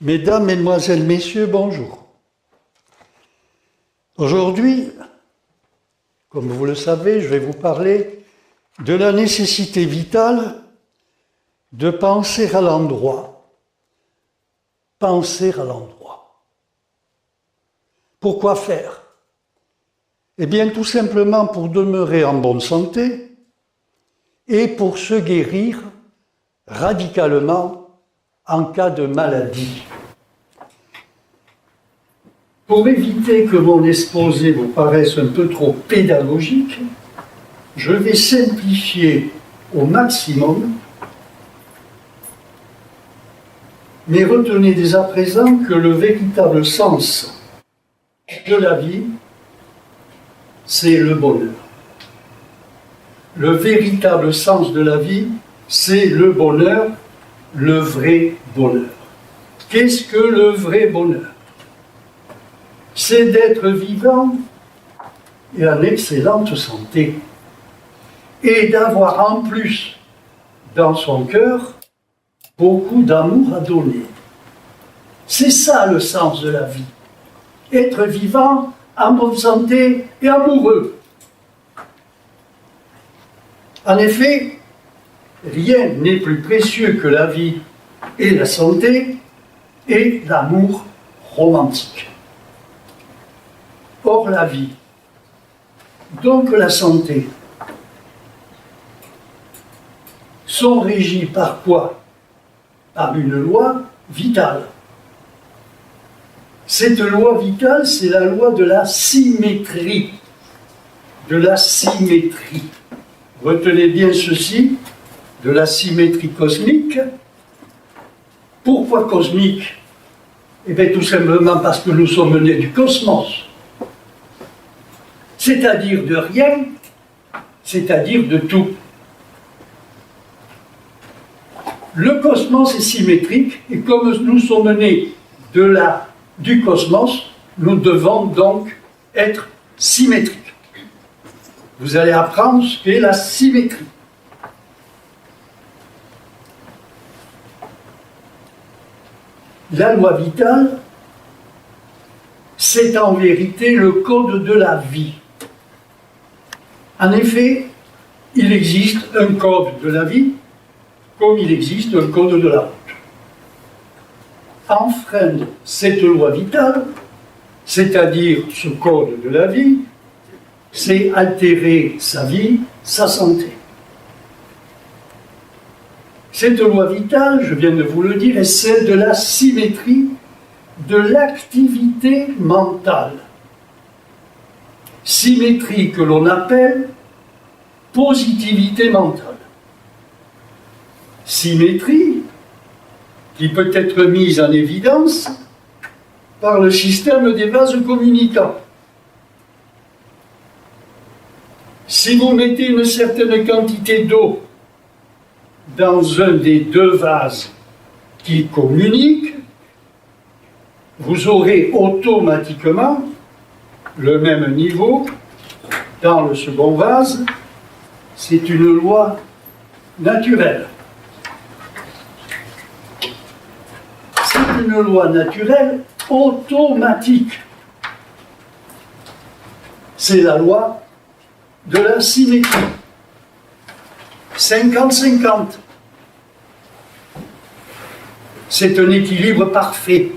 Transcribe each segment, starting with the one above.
Mesdames, Mesdemoiselles, Messieurs, bonjour. Aujourd'hui, comme vous le savez, je vais vous parler de la nécessité vitale de penser à l'endroit. Penser à l'endroit. Pourquoi faire? Eh bien, tout simplement pour demeurer en bonne santé et pour se guérir radicalement en cas de maladie. Pour éviter que mon exposé vous paraisse un peu trop pédagogique, je vais simplifier au maximum, mais retenez dès à présent que le véritable sens de la vie, c'est le bonheur. Le véritable sens de la vie, c'est le bonheur, le vrai bonheur. Qu'est-ce que le vrai bonheur? C'est d'être vivant et en excellente santé, et d'avoir en plus dans son cœur beaucoup d'amour à donner. C'est ça le sens de la vie. Être vivant, en bonne santé et amoureux. En effet, rien n'est plus précieux que la vie et la santé et l'amour romantique. Or, la vie, donc la santé, sont régies par quoi? Par une loi vitale. Cette loi vitale, c'est la loi de la symétrie. De la symétrie. Retenez bien ceci, de la symétrie cosmique. Pourquoi cosmique? Eh bien, tout simplement parce que nous sommes nés du cosmos. C'est-à-dire de rien, c'est-à-dire de tout. Le cosmos est symétrique, et comme nous sommes nés du cosmos, nous devons donc être symétriques. Vous allez apprendre ce qu'est la symétrie. La loi vitale, c'est en vérité le code de la vie. En effet, il existe un code de la vie, comme il existe un code de la route. Enfreindre cette loi vitale, c'est-à-dire ce code de la vie, c'est altérer sa vie, sa santé. Cette loi vitale, je viens de vous le dire, est celle de la symétrie de l'activité mentale. Symétrie que l'on appelle positivité mentale. Symétrie qui peut être mise en évidence par le système des vases communicants. Si vous mettez une certaine quantité d'eau dans un des deux vases qui communiquent, vous aurez automatiquement le même niveau dans le second vase. C'est une loi naturelle. C'est une loi naturelle automatique. C'est la loi de la symétrie. 50-50. C'est un équilibre parfait.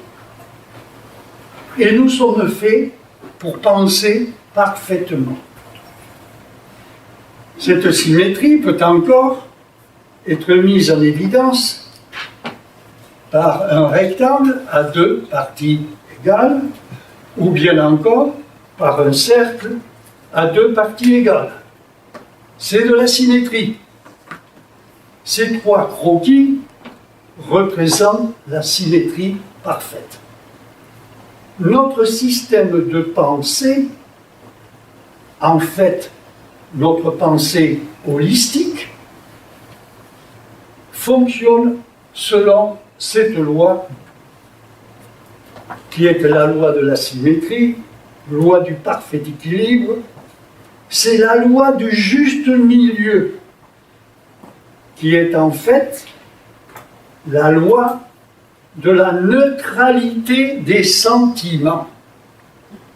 Et nous sommes faits pour penser parfaitement. Cette symétrie peut encore être mise en évidence par un rectangle à deux parties égales, ou bien encore par un cercle à deux parties égales. C'est de la symétrie. Ces trois croquis représentent la symétrie parfaite. Notre système de pensée, en fait, notre pensée holistique, fonctionne selon cette loi qui est la loi de la symétrie, loi du parfait équilibre. C'est la loi du juste milieu qui est en fait la loi de la neutralité des sentiments.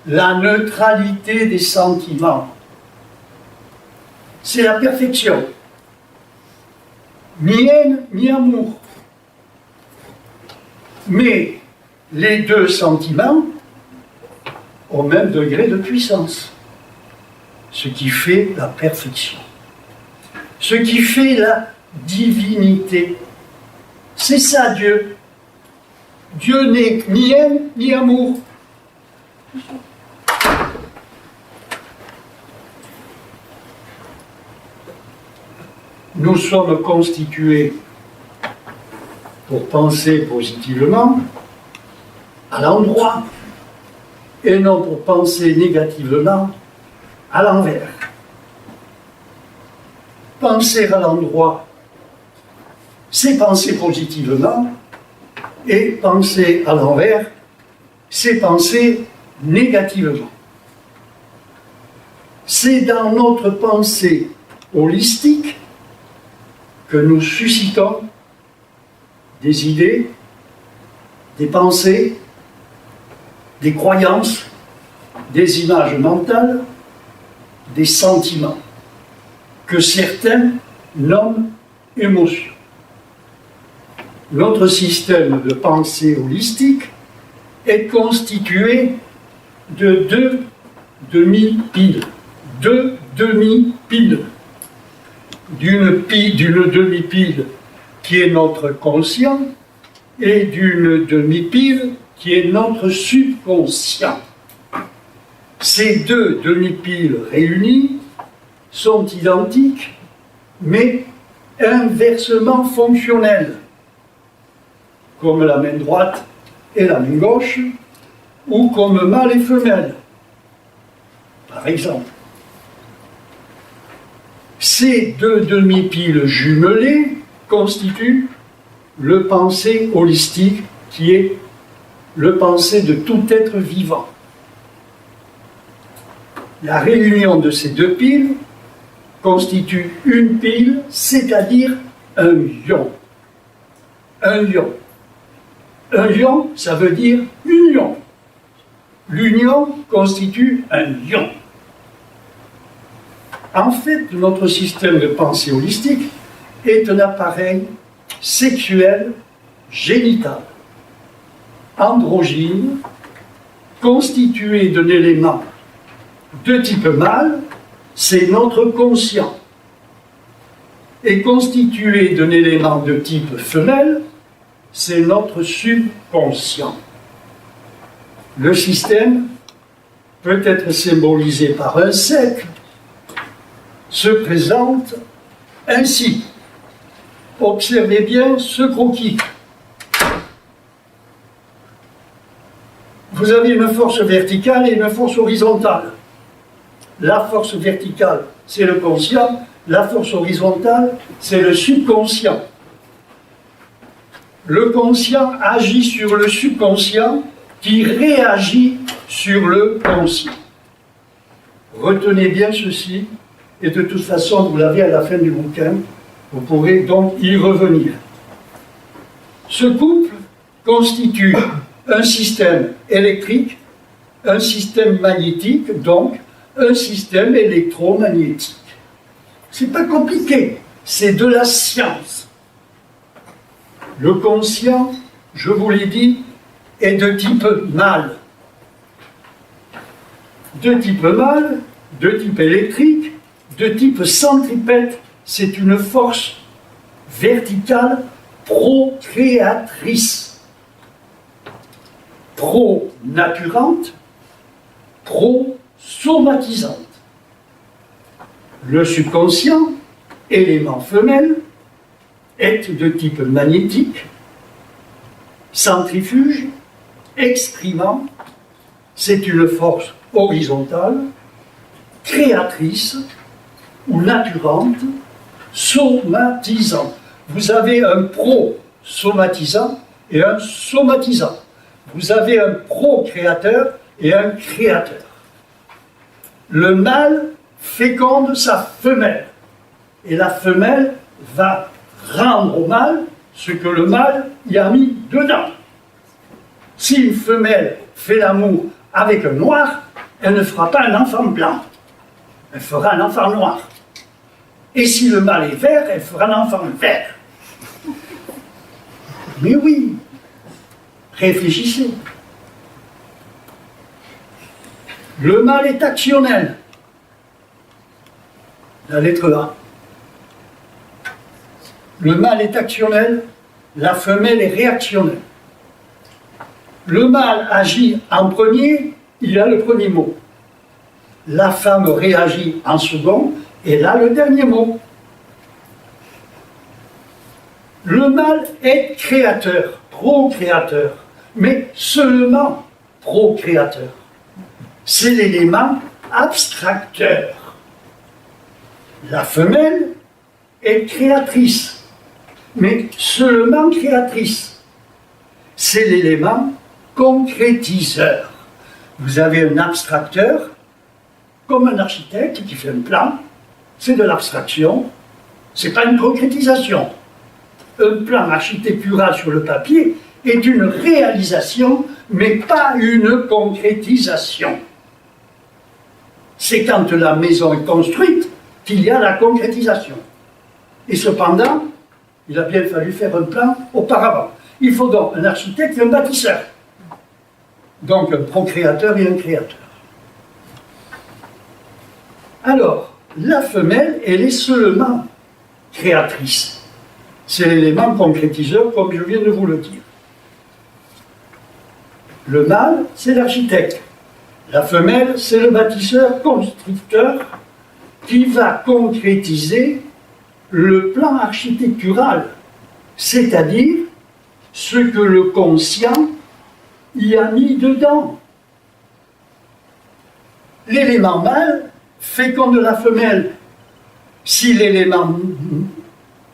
La neutralité des sentiments. C'est la perfection. Ni haine, ni amour. Mais les deux sentiments au même degré de puissance. Ce qui fait la perfection. Ce qui fait la divinité. C'est ça Dieu. Dieu n'est ni haine ni amour. Nous sommes constitués pour penser positivement à l'endroit et non pour penser négativement à l'envers. Penser à l'endroit, c'est penser positivement, et penser à l'envers, c'est penser négativement. C'est dans notre pensée holistique que nous suscitons des idées, des pensées, des croyances, des images mentales, des sentiments, que certains nomment émotions. Notre système de pensée holistique est constitué de deux demi-piles. Deux demi-piles. D'une demi-pile qui est notre conscient et d'une demi-pile qui est notre subconscient. Ces deux demi-piles réunies sont identiques, mais inversement fonctionnelles, comme la main droite et la main gauche, ou comme mâle et femelle, par exemple. Ces deux demi-piles jumelées constituent le pensée holistique, qui est le pensée de tout être vivant. La réunion de ces deux piles constitue une pile, c'est-à-dire un ion. Un ion. Un ion, ça veut dire union. L'union constitue un ion. En fait, notre système de pensée holistique est un appareil sexuel génital, androgyne, constitué d'un élément de type mâle, c'est notre conscient, et constitué d'un élément de type femelle, c'est notre subconscient. Le système peut être symbolisé par un cercle, se présente ainsi. Observez bien ce croquis. Vous avez une force verticale et une force horizontale. La force verticale, c'est le conscient. La force horizontale, c'est le subconscient. Le conscient agit sur le subconscient qui réagit sur le conscient. Retenez bien ceci, et de toute façon, vous l'avez à la fin du bouquin, vous pourrez donc y revenir. Ce couple constitue un système électrique, un système magnétique, donc un système électromagnétique. C'est pas compliqué, c'est de la science. Le conscient, je vous l'ai dit, est de type mâle. De type mâle, de type électrique, de type centripète, c'est une force verticale procréatrice, pro-naturante, pro-somatisante. Le subconscient, élément femelle, est de type magnétique, centrifuge, exprimant, c'est une force horizontale, créatrice ou naturante, somatisant. Vous avez un pro-somatisant et un somatisant. Vous avez un procréateur et un créateur. Le mâle féconde sa femelle et la femelle va rendre au mâle ce que le mâle y a mis dedans. Si une femelle fait l'amour avec un noir, elle ne fera pas un enfant blanc. Elle fera un enfant noir. Et si le mâle est vert, elle fera un enfant vert. Mais oui, réfléchissez. Le mâle est actionnel. La lettre A. Le mâle est actionnel, la femelle est réactionnelle. Le mâle agit en premier, il a le premier mot. La femme réagit en second, et là le dernier mot. Le mâle est créateur, procréateur, mais seulement procréateur. C'est l'élément abstracteur. La femelle est créatrice, mais seulement créatrice. C'est l'élément concrétiseur. Vous avez un abstracteur, comme un architecte qui fait un plan, c'est de l'abstraction, c'est pas une concrétisation. Un plan architectural sur le papier est une réalisation, mais pas une concrétisation. C'est quand la maison est construite qu'il y a la concrétisation. Et cependant, il a bien fallu faire un plan auparavant. Il faut donc un architecte et un bâtisseur. Donc un procréateur et un créateur. Alors, la femelle, elle est seulement créatrice. C'est l'élément concrétiseur, comme je viens de vous le dire. Le mâle, c'est l'architecte. La femelle, c'est le bâtisseur, constructeur, qui va concrétiser le plan architectural, c'est-à-dire ce que le conscient y a mis dedans. L'élément mâle féconde la femelle. Si l'élément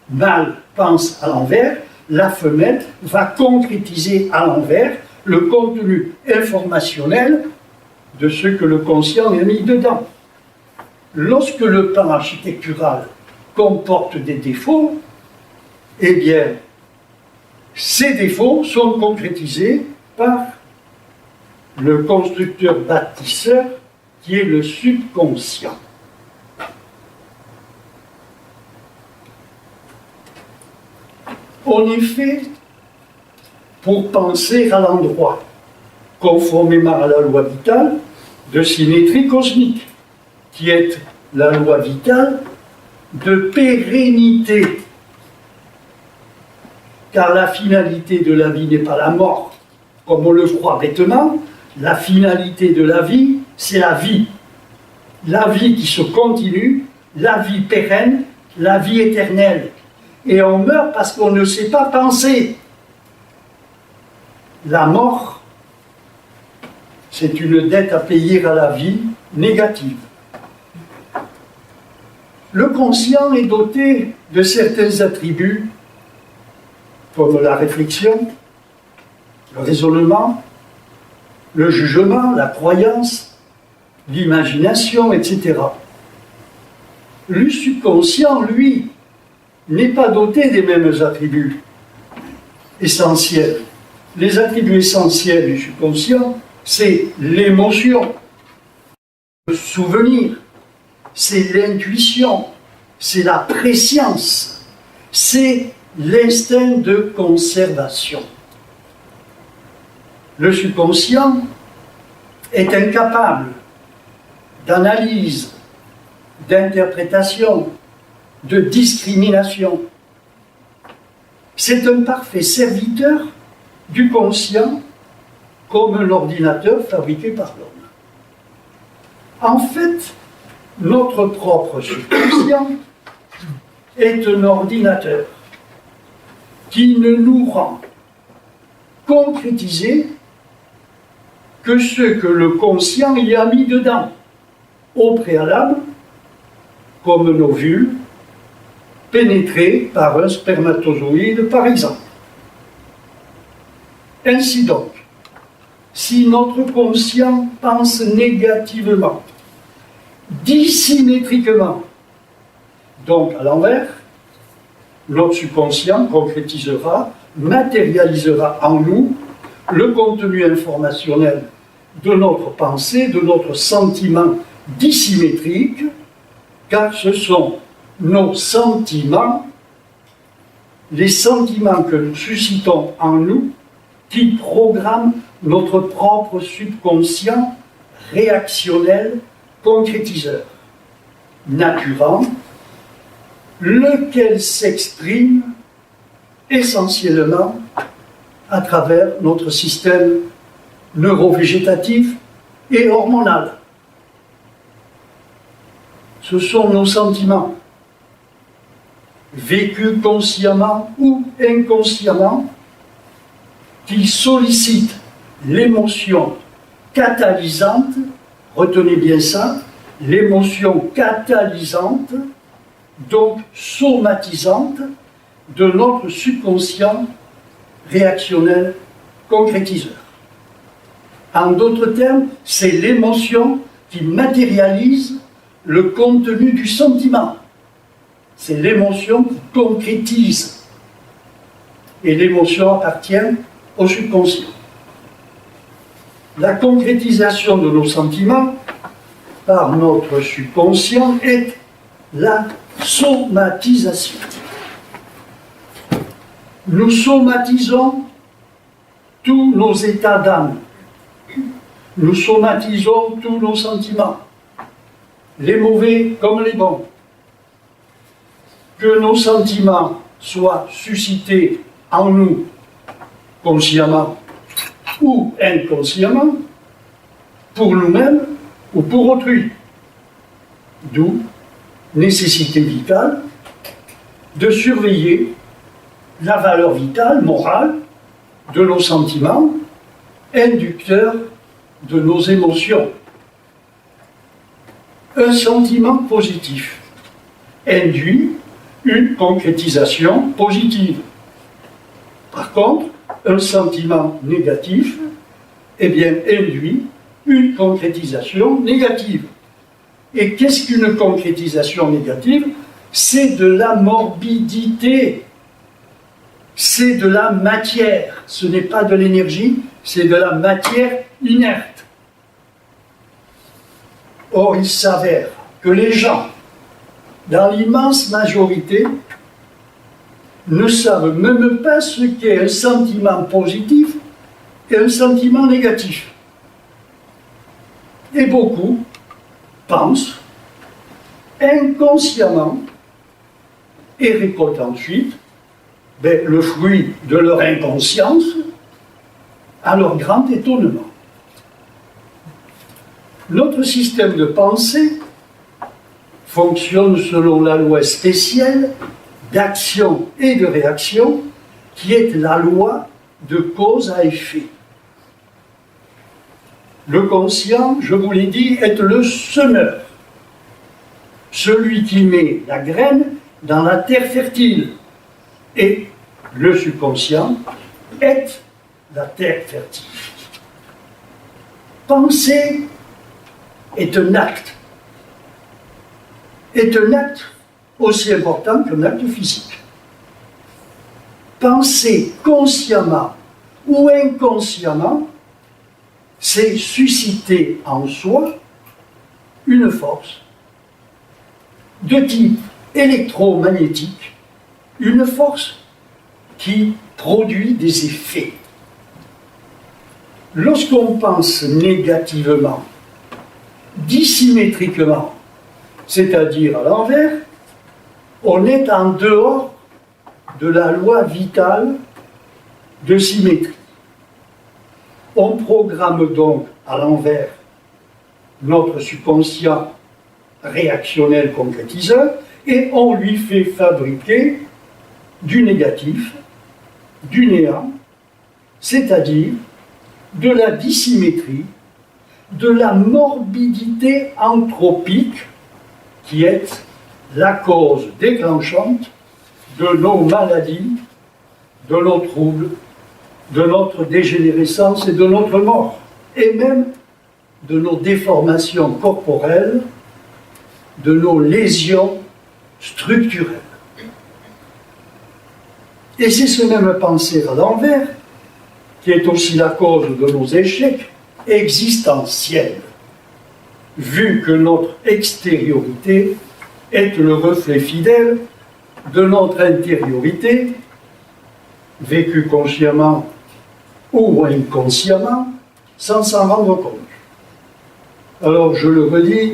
mâle pense à l'envers, la femelle va concrétiser à l'envers le contenu informationnel de ce que le conscient a mis dedans. Lorsque le plan architectural comporte des défauts, eh bien, ces défauts sont concrétisés par le constructeur bâtisseur qui est le subconscient. En effet, pour penser à l'endroit, conformément à la loi vitale de symétrie cosmique, qui est la loi vitale de pérennité. Car la finalité de la vie n'est pas la mort, comme on le croit bêtement. La finalité de la vie, c'est la vie. La vie qui se continue, la vie pérenne, la vie éternelle. Et on meurt parce qu'on ne sait pas penser. La mort, c'est une dette à payer à la vie négative. Le conscient est doté de certains attributs, comme la réflexion, le raisonnement, le jugement, la croyance, l'imagination, etc. Le subconscient, lui, n'est pas doté des mêmes attributs essentiels. Les attributs essentiels du subconscient, c'est l'émotion, le souvenir, c'est l'intuition, c'est la préscience, c'est l'instinct de conservation. Le subconscient est incapable d'analyse, d'interprétation, de discrimination. C'est un parfait serviteur du conscient comme un ordinateur fabriqué par l'homme. En fait, notre propre subconscient est un ordinateur qui ne nous rend concrétiser que ce que le conscient y a mis dedans, au préalable, comme un ovule pénétré par un spermatozoïde, par exemple. Ainsi donc, si notre conscient pense négativement, dissymétriquement, donc à l'envers, notre subconscient concrétisera, matérialisera en nous le contenu informationnel de notre pensée, de notre sentiment dissymétrique, car ce sont nos sentiments, les sentiments que nous suscitons en nous, qui programment notre propre subconscient réactionnel concrétiseur, naturant, lequel s'exprime essentiellement à travers notre système neurovégétatif et hormonal. Ce sont nos sentiments, vécus consciemment ou inconsciemment, qui sollicitent l'émotion catalysante, retenez bien ça, l'émotion catalysante, donc somatisante, de notre subconscient réactionnel concrétiseur. En d'autres termes, c'est l'émotion qui matérialise le contenu du sentiment. C'est l'émotion qui concrétise. Et l'émotion appartient au subconscient. La concrétisation de nos sentiments par notre subconscient est la somatisation. Nous somatisons tous nos états d'âme. Nous somatisons tous nos sentiments, les mauvais comme les bons. Que nos sentiments soient suscités en nous, consciemment ou inconsciemment, pour nous-mêmes ou pour autrui. D'où nécessité vitale de surveiller la valeur vitale, morale, de nos sentiments, inducteurs de nos émotions. Un sentiment positif induit une concrétisation positive. Par contre, un sentiment négatif, eh bien, induit une concrétisation négative. Et qu'est-ce qu'une concrétisation négative? C'est de la morbidité. C'est de la matière. Ce n'est pas de l'énergie, c'est de la matière inerte. Or, il s'avère que les gens, dans l'immense majorité, ne savent même pas ce qu'est un sentiment positif et un sentiment négatif. Et beaucoup pensent inconsciemment et récoltent ensuite le fruit de leur inconscience à leur grand étonnement. Notre système de pensée fonctionne selon la loi spéciale d'action et de réaction qui est la loi de cause à effet. Le conscient, je vous l'ai dit, est le semeur, celui qui met la graine dans la terre fertile. Et le subconscient est la terre fertile. Penser est un acte aussi important qu'un acte physique. Penser consciemment ou inconsciemment, c'est susciter en soi une force de type électromagnétique, une force qui produit des effets. Lorsqu'on pense négativement, dissymétriquement, c'est-à-dire à l'envers, on est en dehors de la loi vitale de symétrie. On programme donc à l'envers notre subconscient réactionnel concrétiseur et on lui fait fabriquer du négatif, du néant, c'est-à-dire de la dissymétrie, de la morbidité anthropique qui est la cause déclenchante de nos maladies, de nos troubles, de notre dégénérescence et de notre mort, et même de nos déformations corporelles, de nos lésions structurelles. Et c'est ce même penser à l'envers qui est aussi la cause de nos échecs existentiels, vu que notre extériorité est le reflet fidèle de notre intériorité, vécue consciemment ou inconsciemment, sans s'en rendre compte. Alors je le redis,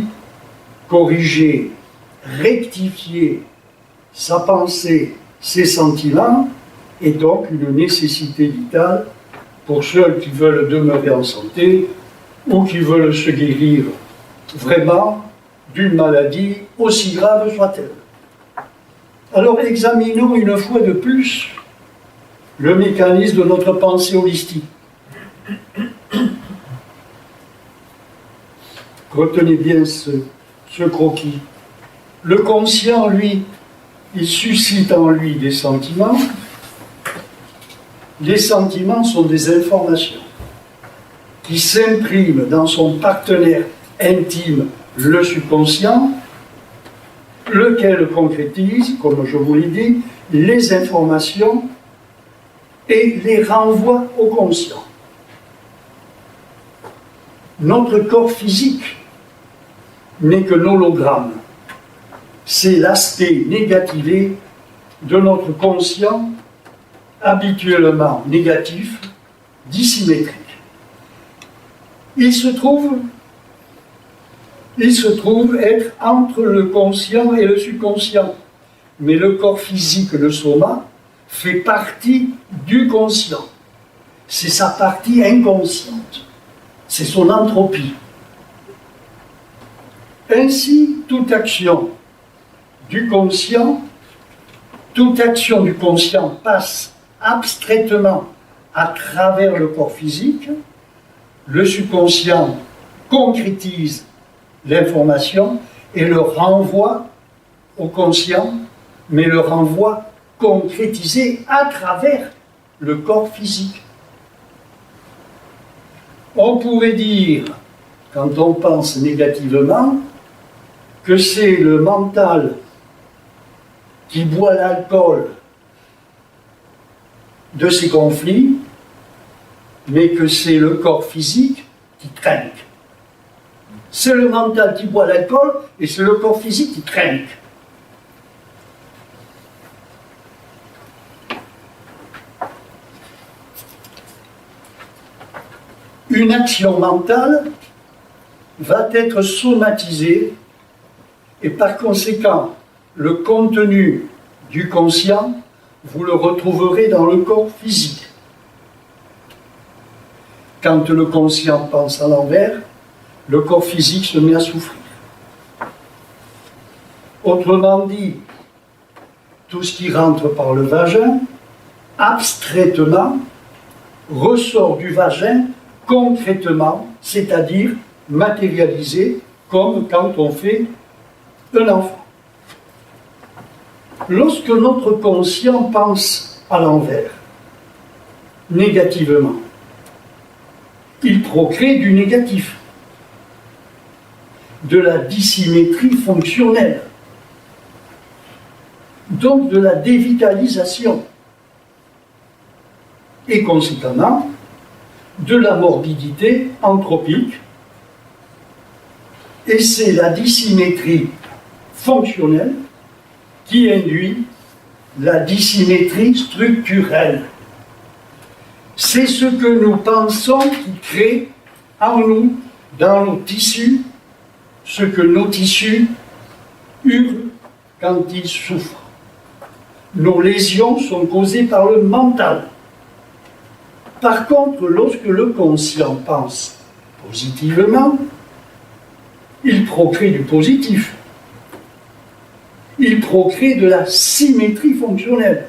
corriger, rectifier sa pensée, ses sentiments, est donc une nécessité vitale pour ceux qui veulent demeurer en santé ou qui veulent se guérir vraiment d'une maladie aussi grave soit-elle. Alors examinons une fois de plus le mécanisme de notre pensée holistique. Retenez bien ce croquis. Le conscient, lui, il suscite en lui des sentiments. Les sentiments sont des informations qui s'impriment dans son partenaire intime, le subconscient, lequel concrétise, comme je vous l'ai dit, les informations et les renvoie au conscient. Notre corps physique n'est qu'un hologramme. C'est l'aspect négativé de notre conscient, habituellement négatif, dissymétrique. Il se trouve être entre le conscient et le subconscient. Mais le corps physique, le soma, fait partie du conscient. C'est sa partie inconsciente. C'est son entropie. Ainsi, toute action du conscient passe abstraitement à travers le corps physique. Le subconscient concrétise l'information et le renvoie au conscient, mais le renvoie concrétisé à travers le corps physique. On pourrait dire, quand on pense négativement, que c'est le mental qui boit l'alcool de ces conflits, mais que c'est le corps physique qui trinque. C'est le mental qui boit l'alcool et c'est le corps physique qui trinque. Une action mentale va être somatisée et par conséquent, le contenu du conscient, vous le retrouverez dans le corps physique. Quand le conscient pense à l'envers, le corps physique se met à souffrir. Autrement dit, tout ce qui rentre par le vagin, abstraitement, ressort du vagin concrètement, c'est-à-dire matérialisé, comme quand on fait un enfant. Lorsque notre conscient pense à l'envers, négativement, il procrée du négatif, de la dissymétrie fonctionnelle, donc de la dévitalisation, et conséquemment de la morbidité anthropique, et c'est la dissymétrie fonctionnelle qui induit la dissymétrie structurelle. C'est ce que nous pensons qui crée en nous, dans nos tissus, ce que nos tissus hurlent quand ils souffrent. Nos lésions sont causées par le mental. Par contre, lorsque le conscient pense positivement, il procrée du positif. Il procrée de la symétrie fonctionnelle.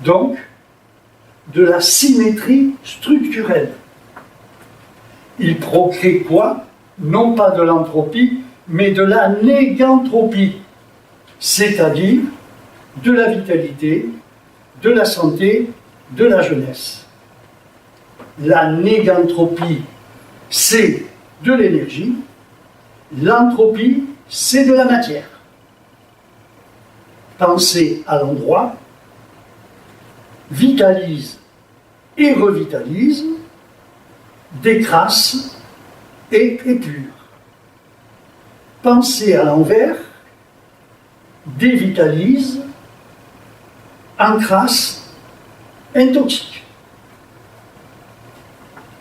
Donc, de la symétrie structurelle. Il procrée quoi? Non pas de l'entropie, mais de la négantropie, c'est-à-dire de la vitalité, de la santé, de la jeunesse. La négantropie, c'est de l'énergie, l'entropie, c'est de la matière. Pensez à l'endroit, vitalise et revitalise, décrasse et épure. Penser à l'envers dévitalise, encrasse, intoxique.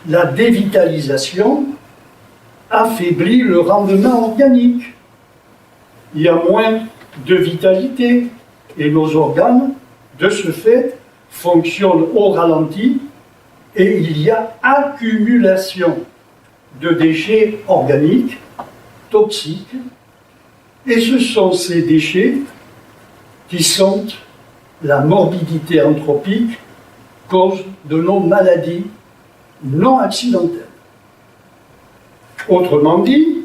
La dévitalisation affaiblit le rendement organique. Il y a moins de vitalité et nos organes, de ce fait, fonctionnent au ralenti et il y a accumulation de déchets organiques, toxiques, et ce sont ces déchets qui sont la morbidité anthropique, cause de nos maladies non accidentelles. Autrement dit,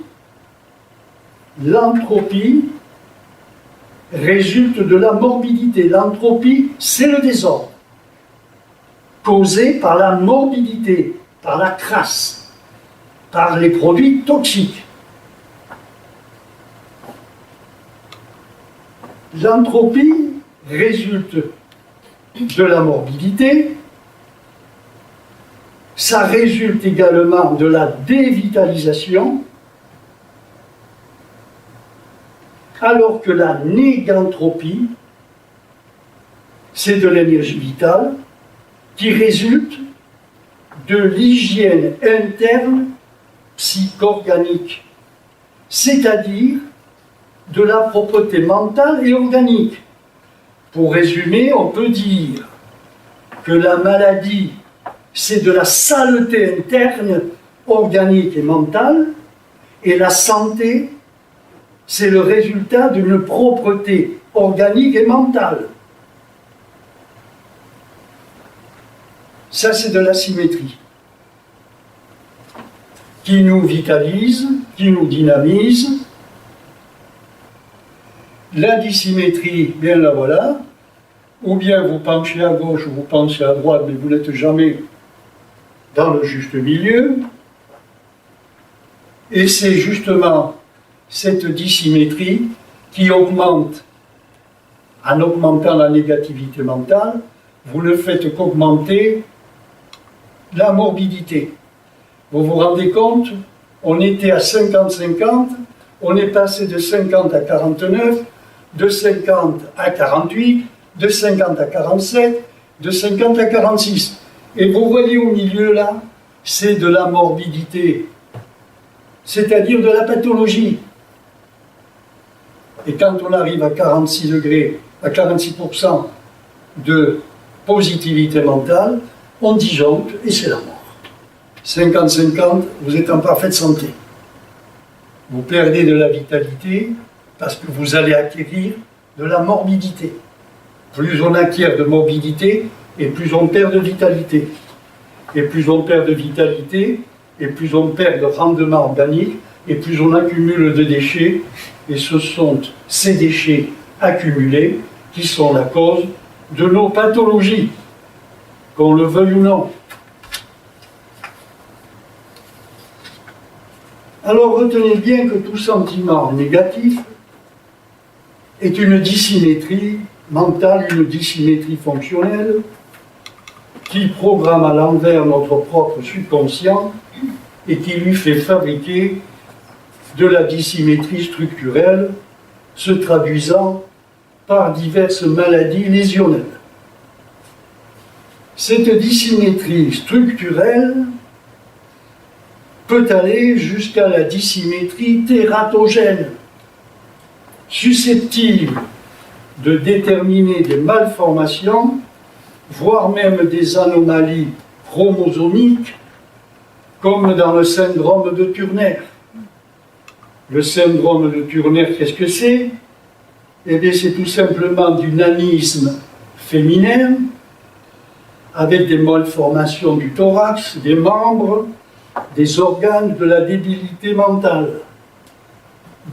l'entropie résulte de la morbidité. L'entropie, c'est le désordre, causé par la morbidité, par la crasse, par les produits toxiques. L'entropie résulte de la morbidité, ça résulte également de la dévitalisation, alors que la négantropie, c'est de l'énergie vitale qui résulte de l'hygiène interne psychorganique, c'est-à-dire de la propreté mentale et organique. Pour résumer, on peut dire que la maladie, c'est de la saleté interne, organique et mentale, et la santé, c'est le résultat d'une propreté organique et mentale. Ça, c'est de la symétrie qui nous vitalise, qui nous dynamise. La dissymétrie, bien la voilà. Ou bien vous penchez à gauche ou vous penchez à droite, mais vous n'êtes jamais dans le juste milieu. Et c'est justement cette dissymétrie qui augmente, en augmentant la négativité mentale, vous ne faites qu'augmenter la morbidité. Vous vous rendez compte, on était à 50-50, on est passé de 50 à 49, de 50 à 48, de 50 à 47, de 50 à 46. Et vous voyez au milieu là, c'est de la morbidité, c'est-à-dire de la pathologie. Et quand on arrive à 46 degrés, à 46% de positivité mentale, on disjoncte et c'est la mort. 50-50, vous êtes en parfaite santé. Vous perdez de la vitalité parce que vous allez acquérir de la morbidité. Plus on acquiert de morbidité, et plus on perd de vitalité. Et plus on perd de vitalité, et plus on perd de rendement organique, et plus on accumule de déchets, et ce sont ces déchets accumulés qui sont la cause de nos pathologies, qu'on le veuille ou non. Alors retenez bien que tout sentiment négatif est une dissymétrie mentale, une dissymétrie fonctionnelle qui programme à l'envers notre propre subconscient et qui lui fait fabriquer de la dissymétrie structurelle, se traduisant par diverses maladies lésionnelles. Cette dissymétrie structurelle peut aller jusqu'à la dissymétrie tératogène, susceptible de déterminer des malformations, voire même des anomalies chromosomiques, comme dans le syndrome de Turner. Le syndrome de Turner, qu'est-ce que c'est? Eh bien, c'est tout simplement du nanisme féminin, avec des malformations du thorax, des membres, des organes, de la débilité mentale.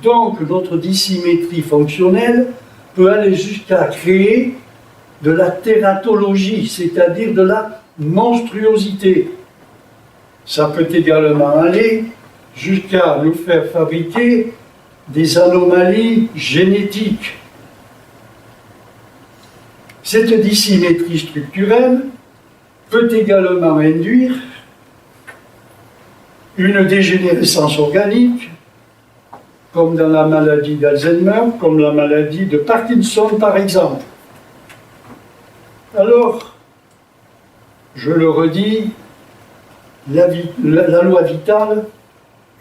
Donc, notre dissymétrie fonctionnelle peut aller jusqu'à créer de la tératologie, c'est-à-dire de la monstruosité. Ça peut également aller jusqu'à nous faire fabriquer des anomalies génétiques. Cette dissymétrie structurelle peut également induire une dégénérescence organique, comme dans la maladie d'Alzheimer, comme la maladie de Parkinson par exemple. Alors, je le redis, la loi vitale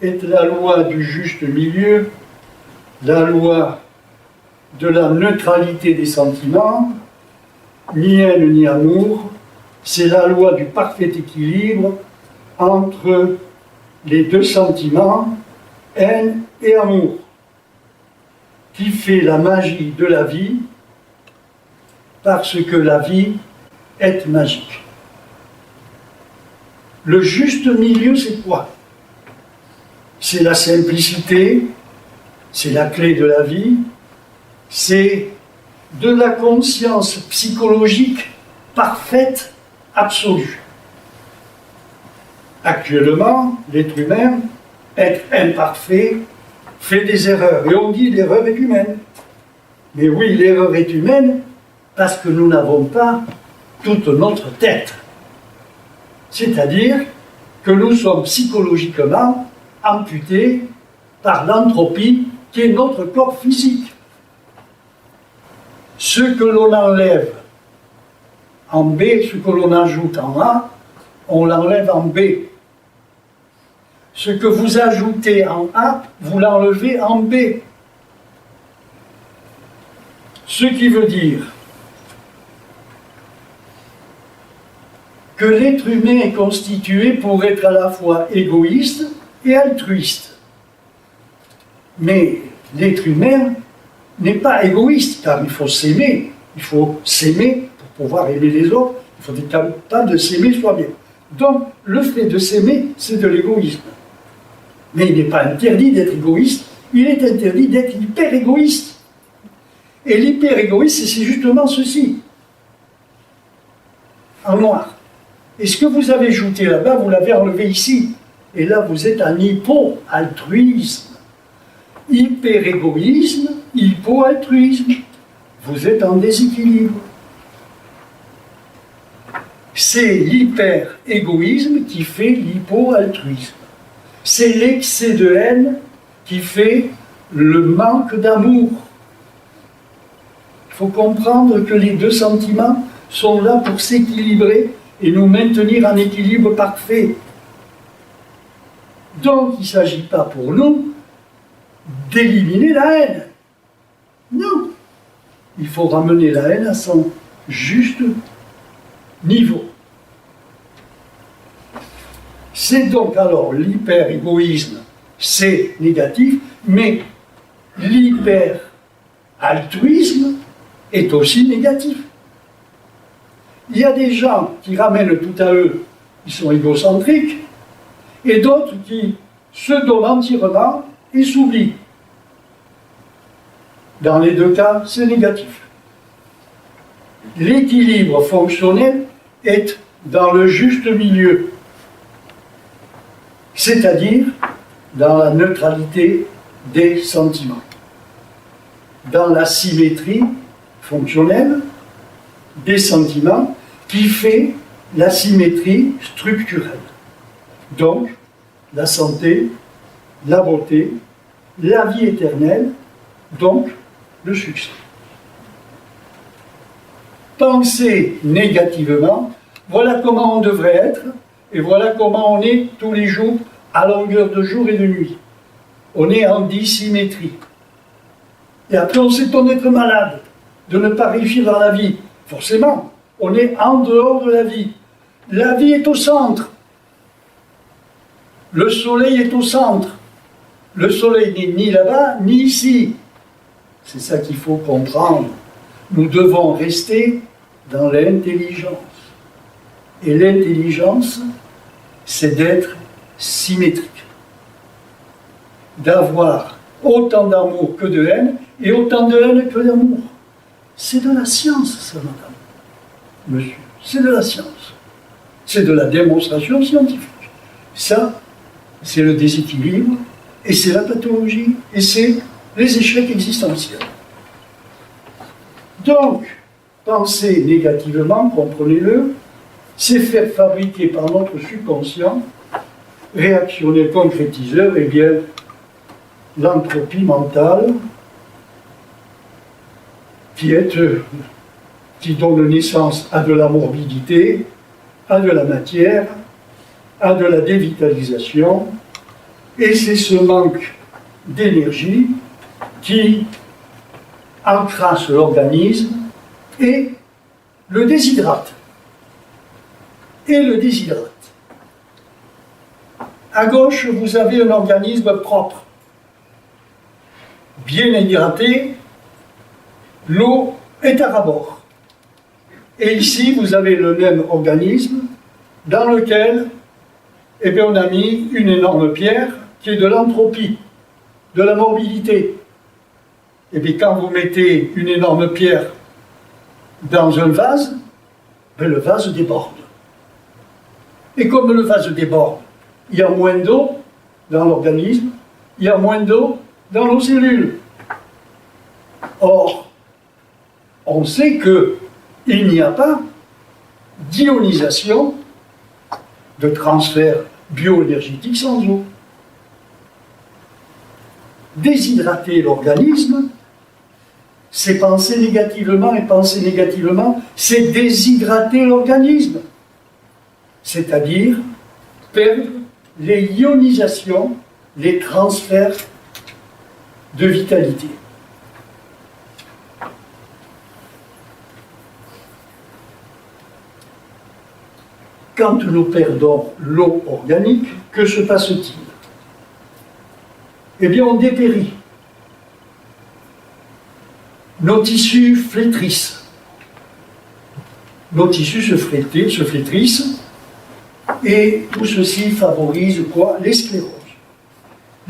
est la loi du juste milieu, la loi de la neutralité des sentiments, ni haine ni amour, c'est la loi du parfait équilibre entre les deux sentiments, haine et amour, qui fait la magie de la vie, parce que la vie est magique. Le juste milieu, c'est quoi? C'est la simplicité, c'est la clé de la vie, c'est de la conscience psychologique parfaite, absolue. Actuellement, l'être humain, être imparfait, fait des erreurs. Et on dit l'erreur est humaine. Mais oui, l'erreur est humaine parce que nous n'avons pas toute notre tête. C'est-à-dire que nous sommes psychologiquement amputés par l'entropie qui est notre corps physique. Ce que l'on enlève en B, ce que l'on ajoute en A, on l'enlève en B. Ce que vous ajoutez en A, vous l'enlevez en B. Ce qui veut dire que l'être humain est constitué pour être à la fois égoïste et altruiste. Mais l'être humain n'est pas égoïste, car il faut s'aimer. Il faut s'aimer pour pouvoir aimer les autres. Il faut être capable de s'aimer soi-même. Donc, le fait de s'aimer, c'est de l'égoïsme. Mais il n'est pas interdit d'être égoïste, il est interdit d'être hyper-égoïste. Et l'hyper-égoïste, c'est justement ceci. En noir. Et ce que vous avez ajouté là-bas, vous l'avez enlevé ici. Et là, vous êtes en hypo-altruisme. Hyper-égoïsme, hypo-altruisme. Vous êtes en déséquilibre. C'est l'hyper-égoïsme qui fait l'hypo-altruisme. C'est l'excès de haine qui fait le manque d'amour. Il faut comprendre que les deux sentiments sont là pour s'équilibrer et nous maintenir en équilibre parfait. Donc, il ne s'agit pas pour nous d'éliminer la haine. Non. Il faut ramener la haine à son juste niveau. C'est donc alors l'hyper-égoïsme, c'est négatif, mais l'hyper-altruisme est aussi négatif. Il y a des gens qui ramènent tout à eux, qui sont égocentriques, et d'autres qui se donnent entièrement et s'oublient. Dans les deux cas, c'est négatif. L'équilibre fonctionnel est dans le juste milieu, c'est-à-dire dans la neutralité des sentiments, dans la symétrie fonctionnelle des sentiments qui fait la symétrie structurelle. Donc, la santé, la beauté, la vie éternelle, donc le succès. Penser négativement, voilà comment on devrait être, et voilà comment on est tous les jours, à longueur de jour et de nuit. On est en dissymétrie. Et après, on s'étonne d'être malade, de ne pas réussir dans la vie. Forcément, on est en dehors de la vie. La vie est au centre. Le soleil est au centre. Le soleil n'est ni là-bas, ni ici. C'est ça qu'il faut comprendre. Nous devons rester dans l'intelligence. Et l'intelligence, c'est d'être symétrique. D'avoir autant d'amour que de haine, et autant de haine que d'amour. C'est de la science, ça, madame. Monsieur, c'est de la science. C'est de la démonstration scientifique. Ça, c'est le déséquilibre, et c'est la pathologie, et c'est les échecs existentiels. Donc, penser négativement, comprenez-le, c'est faire fabriquer par notre subconscient, réactionnel concrétiseur, eh bien, l'entropie mentale qui donne naissance à de la morbidité, à de la matière, à de la dévitalisation, et c'est ce manque d'énergie qui encrasse l'organisme et le déshydrate. À gauche, vous avez un organisme propre, bien hydraté, l'eau est à rabord. Et ici, vous avez le même organisme dans lequel on a mis une énorme pierre qui est de l'entropie, de la morbidité. Et puis quand vous mettez une énorme pierre dans un vase, le vase déborde. Et comme le vase déborde, il y a moins d'eau dans l'organisme, il y a moins d'eau dans nos cellules. Or, on sait qu'il n'y a pas d'ionisation, de transfert bioénergétique sans eau. Déshydrater l'organisme, c'est penser négativement, et penser négativement, c'est déshydrater l'organisme. C'est-à-dire perdre les ionisations, les transferts de vitalité. Quand nous perdons l'eau organique, que se passe-t-il? Eh bien, on dépérit. Nos tissus flétrissent. Nos tissus se flétrissent, et tout ceci favorise quoi? Les scléroses.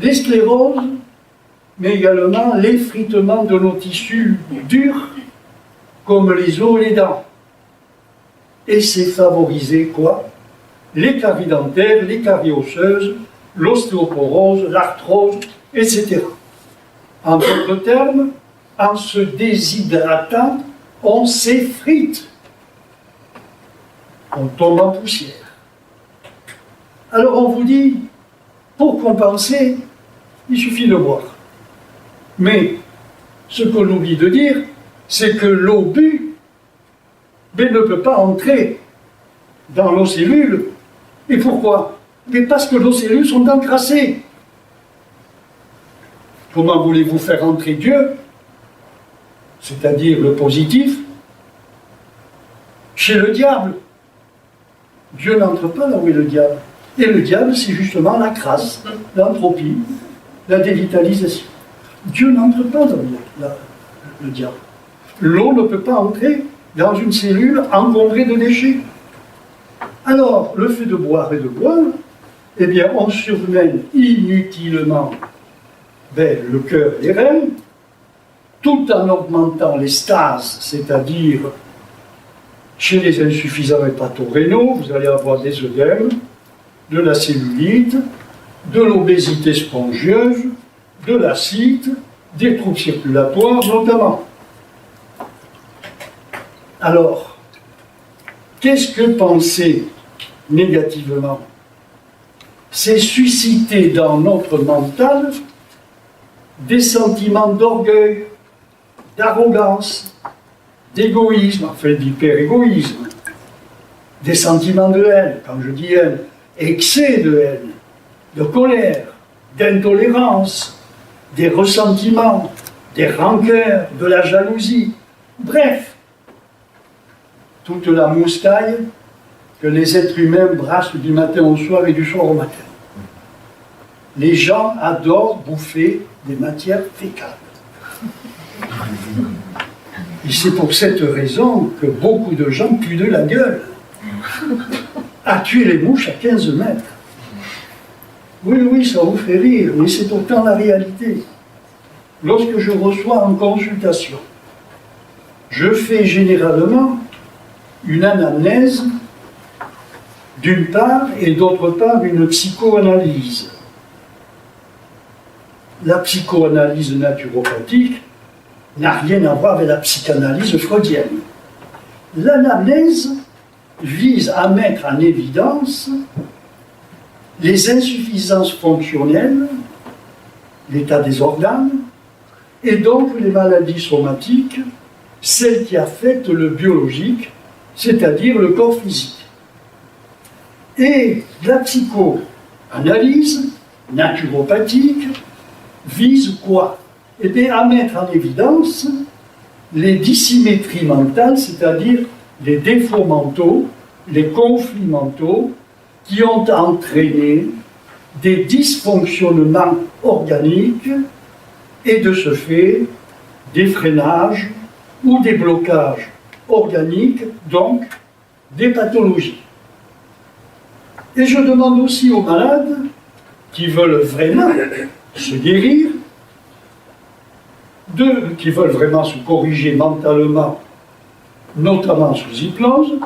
Les scléroses, mais également l'effritement de nos tissus durs, comme les os et les dents. Et c'est favoriser quoi? Les caries dentaires, les caries osseuses, l'ostéoporose, l'arthrose, etc. En d'autres termes, en se déshydratant, on s'effrite. On tombe en poussière. Alors on vous dit, pour compenser, il suffit de boire. Mais ce qu'on oublie de dire, c'est que l'eau bue ne peut pas entrer dans nos cellules. Et pourquoi? Mais parce que nos cellules sont encrassées. Comment voulez-vous faire entrer Dieu, c'est-à-dire le positif, chez le diable? Dieu n'entre pas là où est le diable. Et le diable, c'est justement la crasse, l'entropie, la dévitalisation. Dieu n'entre pas dans le diable. L'eau ne peut pas entrer dans une cellule encombrée de déchets. Alors, le fait de boire et de boire, eh bien, on surmène inutilement le cœur et les reins, tout en augmentant les stases, c'est-à-dire chez les insuffisants hépato-rénaux, vous allez avoir des œdèmes, de la cellulite, de l'obésité spongieuse, de l'acide, des troubles circulatoires notamment. Alors, qu'est-ce que penser négativement? C'est susciter dans notre mental des sentiments d'orgueil, d'arrogance, d'égoïsme, enfin d'hyper-égoïsme, des sentiments de haine. Quand je dis haine, excès de haine, de colère, d'intolérance, des ressentiments, des rancœurs, de la jalousie, bref, toute la moustaille que les êtres humains brassent du matin au soir et du soir au matin. Les gens adorent bouffer des matières fécales. Et c'est pour cette raison que beaucoup de gens puent de la gueule. À tuer les mouches à 15 mètres. Oui, ça vous fait rire, mais c'est pourtant la réalité. Lorsque je reçois en consultation, je fais généralement une anamnèse d'une part et d'autre part une psychoanalyse. La psychoanalyse naturopathique n'a rien à voir avec la psychanalyse freudienne. L'anamnèse, vise à mettre en évidence les insuffisances fonctionnelles, l'état des organes, et donc les maladies somatiques, celles qui affectent le biologique, c'est-à-dire le corps physique. Et la psychoanalyse naturopathique vise quoi? Eh bien, à mettre en évidence les dissymétries mentales, c'est-à-dire les défauts mentaux, les conflits mentaux qui ont entraîné des dysfonctionnements organiques et de ce fait des freinages ou des blocages organiques, donc des pathologies. Et je demande aussi aux malades qui veulent vraiment se guérir, qui veulent vraiment se corriger mentalement, notamment sous hypnose,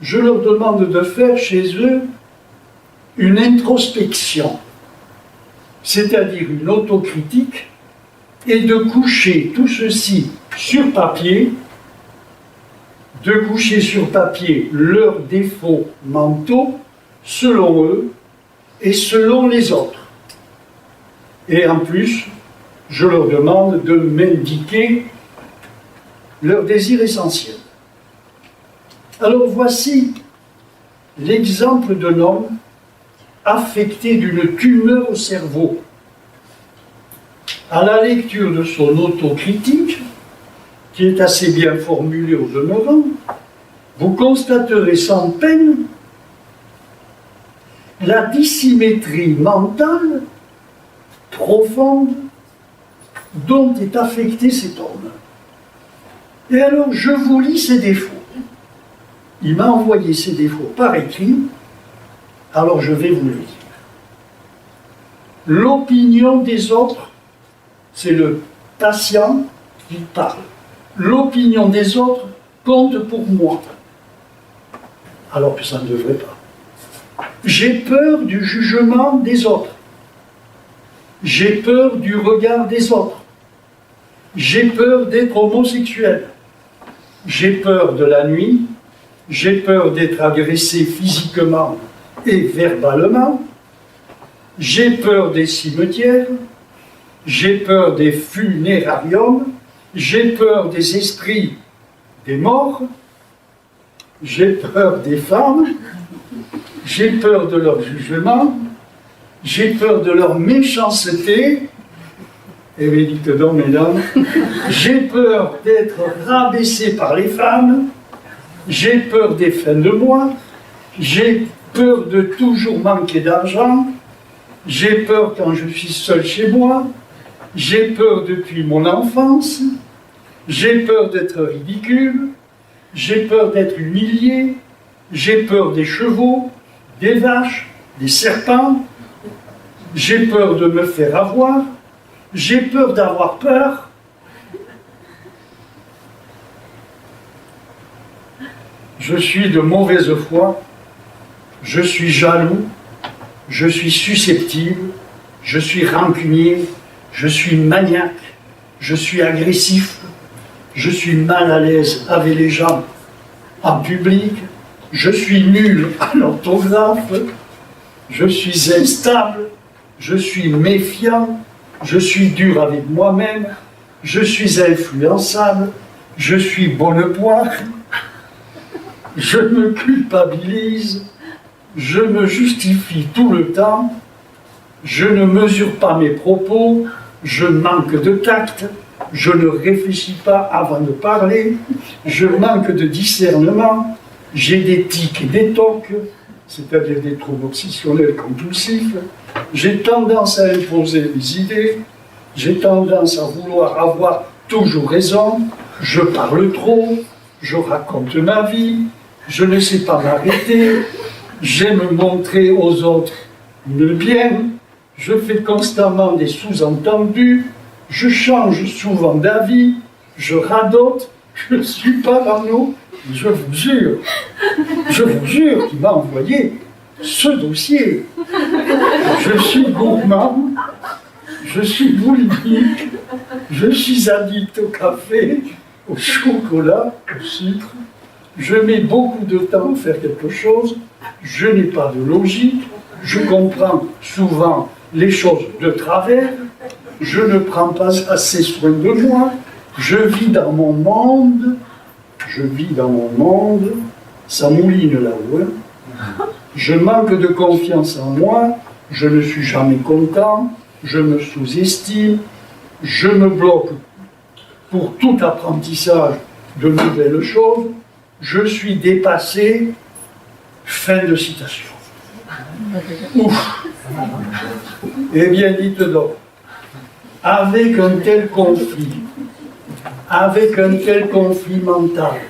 je leur demande de faire chez eux une introspection, c'est-à-dire une autocritique, et de coucher tout ceci sur papier, de coucher sur papier leurs défauts mentaux selon eux et selon les autres. Et en plus, je leur demande de m'indiquer leurs désirs essentiels. Alors voici l'exemple d'un homme affecté d'une tumeur au cerveau. À la lecture de son autocritique, qui est assez bien formulée au demeurant, vous constaterez sans peine la dissymétrie mentale profonde dont est affecté cet homme. Et alors, je vous lis ses défauts. Il m'a envoyé ses défauts par écrit, alors je vais vous le dire. L'opinion des autres, c'est le patient qui parle. L'opinion des autres compte pour moi, alors que ça ne devrait pas. J'ai peur du jugement des autres. J'ai peur du regard des autres. J'ai peur d'être homosexuel. J'ai peur de la nuit. J'ai peur d'être agressé physiquement et verbalement. J'ai peur des cimetières. J'ai peur des funérariums. J'ai peur des esprits des morts. J'ai peur des femmes. J'ai peur de leur jugement. J'ai peur de leur méchanceté. Et bien, dites donc, mesdames, j'ai peur d'être rabaissé par les femmes. J'ai peur des fins de mois. J'ai peur de toujours manquer d'argent. J'ai peur quand je suis seul chez moi. J'ai peur depuis mon enfance. J'ai peur d'être ridicule. J'ai peur d'être humilié. J'ai peur des chevaux, des vaches, des serpents. J'ai peur de me faire avoir. J'ai peur d'avoir peur. Je suis de mauvaise foi. Je suis jaloux. Je suis susceptible. Je suis rancunier. Je suis maniaque. Je suis agressif. Je suis mal à l'aise avec les gens en public. Je suis nul à l'orthographe. Je suis instable. Je suis méfiant. Je suis dur avec moi-même. Je suis influençable. Je suis bonne poire. Je me culpabilise. Je me justifie tout le temps. Je ne mesure pas mes propos. Je manque de tact. Je ne réfléchis pas avant de parler. Je manque de discernement. J'ai des tics et des tocs, c'est-à-dire des troubles obsessionnels compulsifs. J'ai tendance à imposer mes idées. J'ai tendance à vouloir avoir toujours raison. Je parle trop. Je raconte ma vie. Je ne sais pas m'arrêter. J'aime montrer aux autres le bien. Je fais constamment des sous-entendus. Je change souvent d'avis. Je radote. Je suis parano. Je vous jure qu'il m'a envoyé ce dossier. Je suis gourmand. Je suis boulimique. Je suis addict au café, au chocolat, au sucre. je mets beaucoup de temps à faire quelque chose, je n'ai pas de logique, je comprends souvent les choses de travers, je ne prends pas assez soin de moi, je vis dans mon monde, ça mouline là-haut, hein. Je manque de confiance en moi, je ne suis jamais content, je me sous-estime, je me bloque pour tout apprentissage de nouvelles choses, je suis dépassé, fin de citation. Ouf. Eh bien, dites donc, avec un tel conflit mental,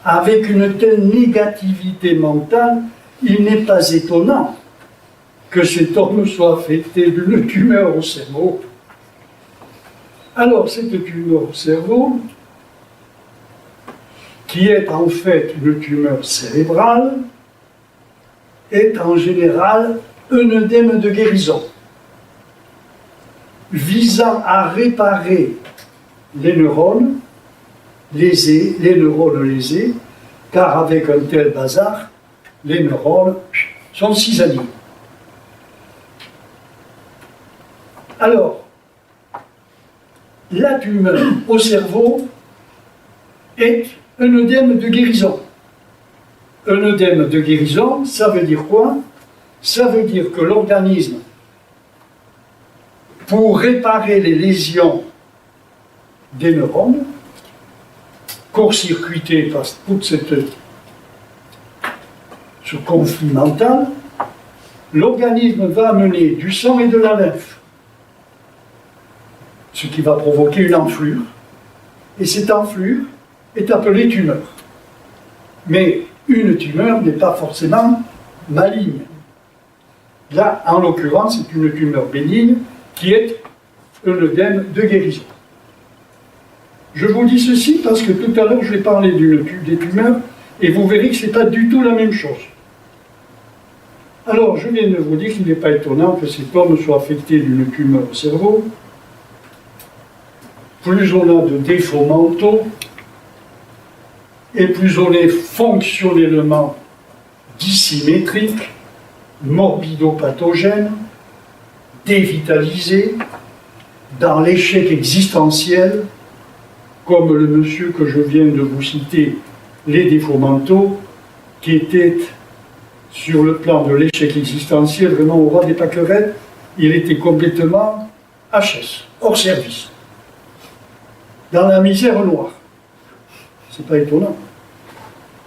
avec une telle négativité mentale, il n'est pas étonnant que cet homme soit affecté d'une tumeur au cerveau. Alors, cette tumeur au cerveau, qui est en fait une tumeur cérébrale, est en général un œdème de guérison, visant à réparer les neurones lésés, car avec un tel bazar, les neurones sont cisaillés. Alors, la tumeur au cerveau est un œdème de guérison. Un œdème de guérison, ça veut dire quoi? Ça veut dire que l'organisme, pour réparer les lésions des neurones, court-circuités par tout ce conflit mental, l'organisme va amener du sang et de la lymphe, ce qui va provoquer une enflure, et cette enflure est appelée tumeur. Mais une tumeur n'est pas forcément maligne. Là, en l'occurrence, c'est une tumeur bénigne qui est un œdème de guérison. Je vous dis ceci parce que tout à l'heure, je vais parler des tumeurs et vous verrez que ce n'est pas du tout la même chose. Alors, je viens de vous dire qu'il n'est pas étonnant que cet homme soit affecté d'une tumeur au cerveau. Plus on a de défauts mentaux, et plus on est fonctionnellement dissymétrique, morbidopathogène, dévitalisé, dans l'échec existentiel, comme le monsieur que je viens de vous citer, les défauts mentaux, qui était sur le plan de l'échec existentiel, vraiment au roi des pâquerettes, il était complètement HS, hors service, dans la misère noire. C'est pas étonnant.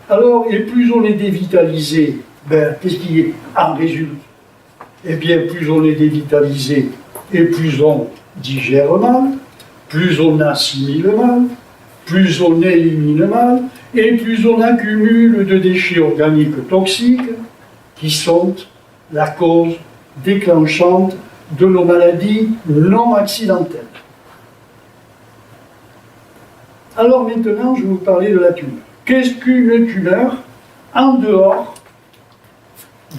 Alors, et plus on est dévitalisé, qu'est-ce qui en résulte? Eh bien, plus on est dévitalisé, et plus on digère mal, plus on assimile mal, plus on élimine mal, et plus on accumule de déchets organiques toxiques qui sont la cause déclenchante de nos maladies non accidentelles. Alors maintenant, je vais vous parler de la tumeur. Qu'est-ce qu'une tumeur en dehors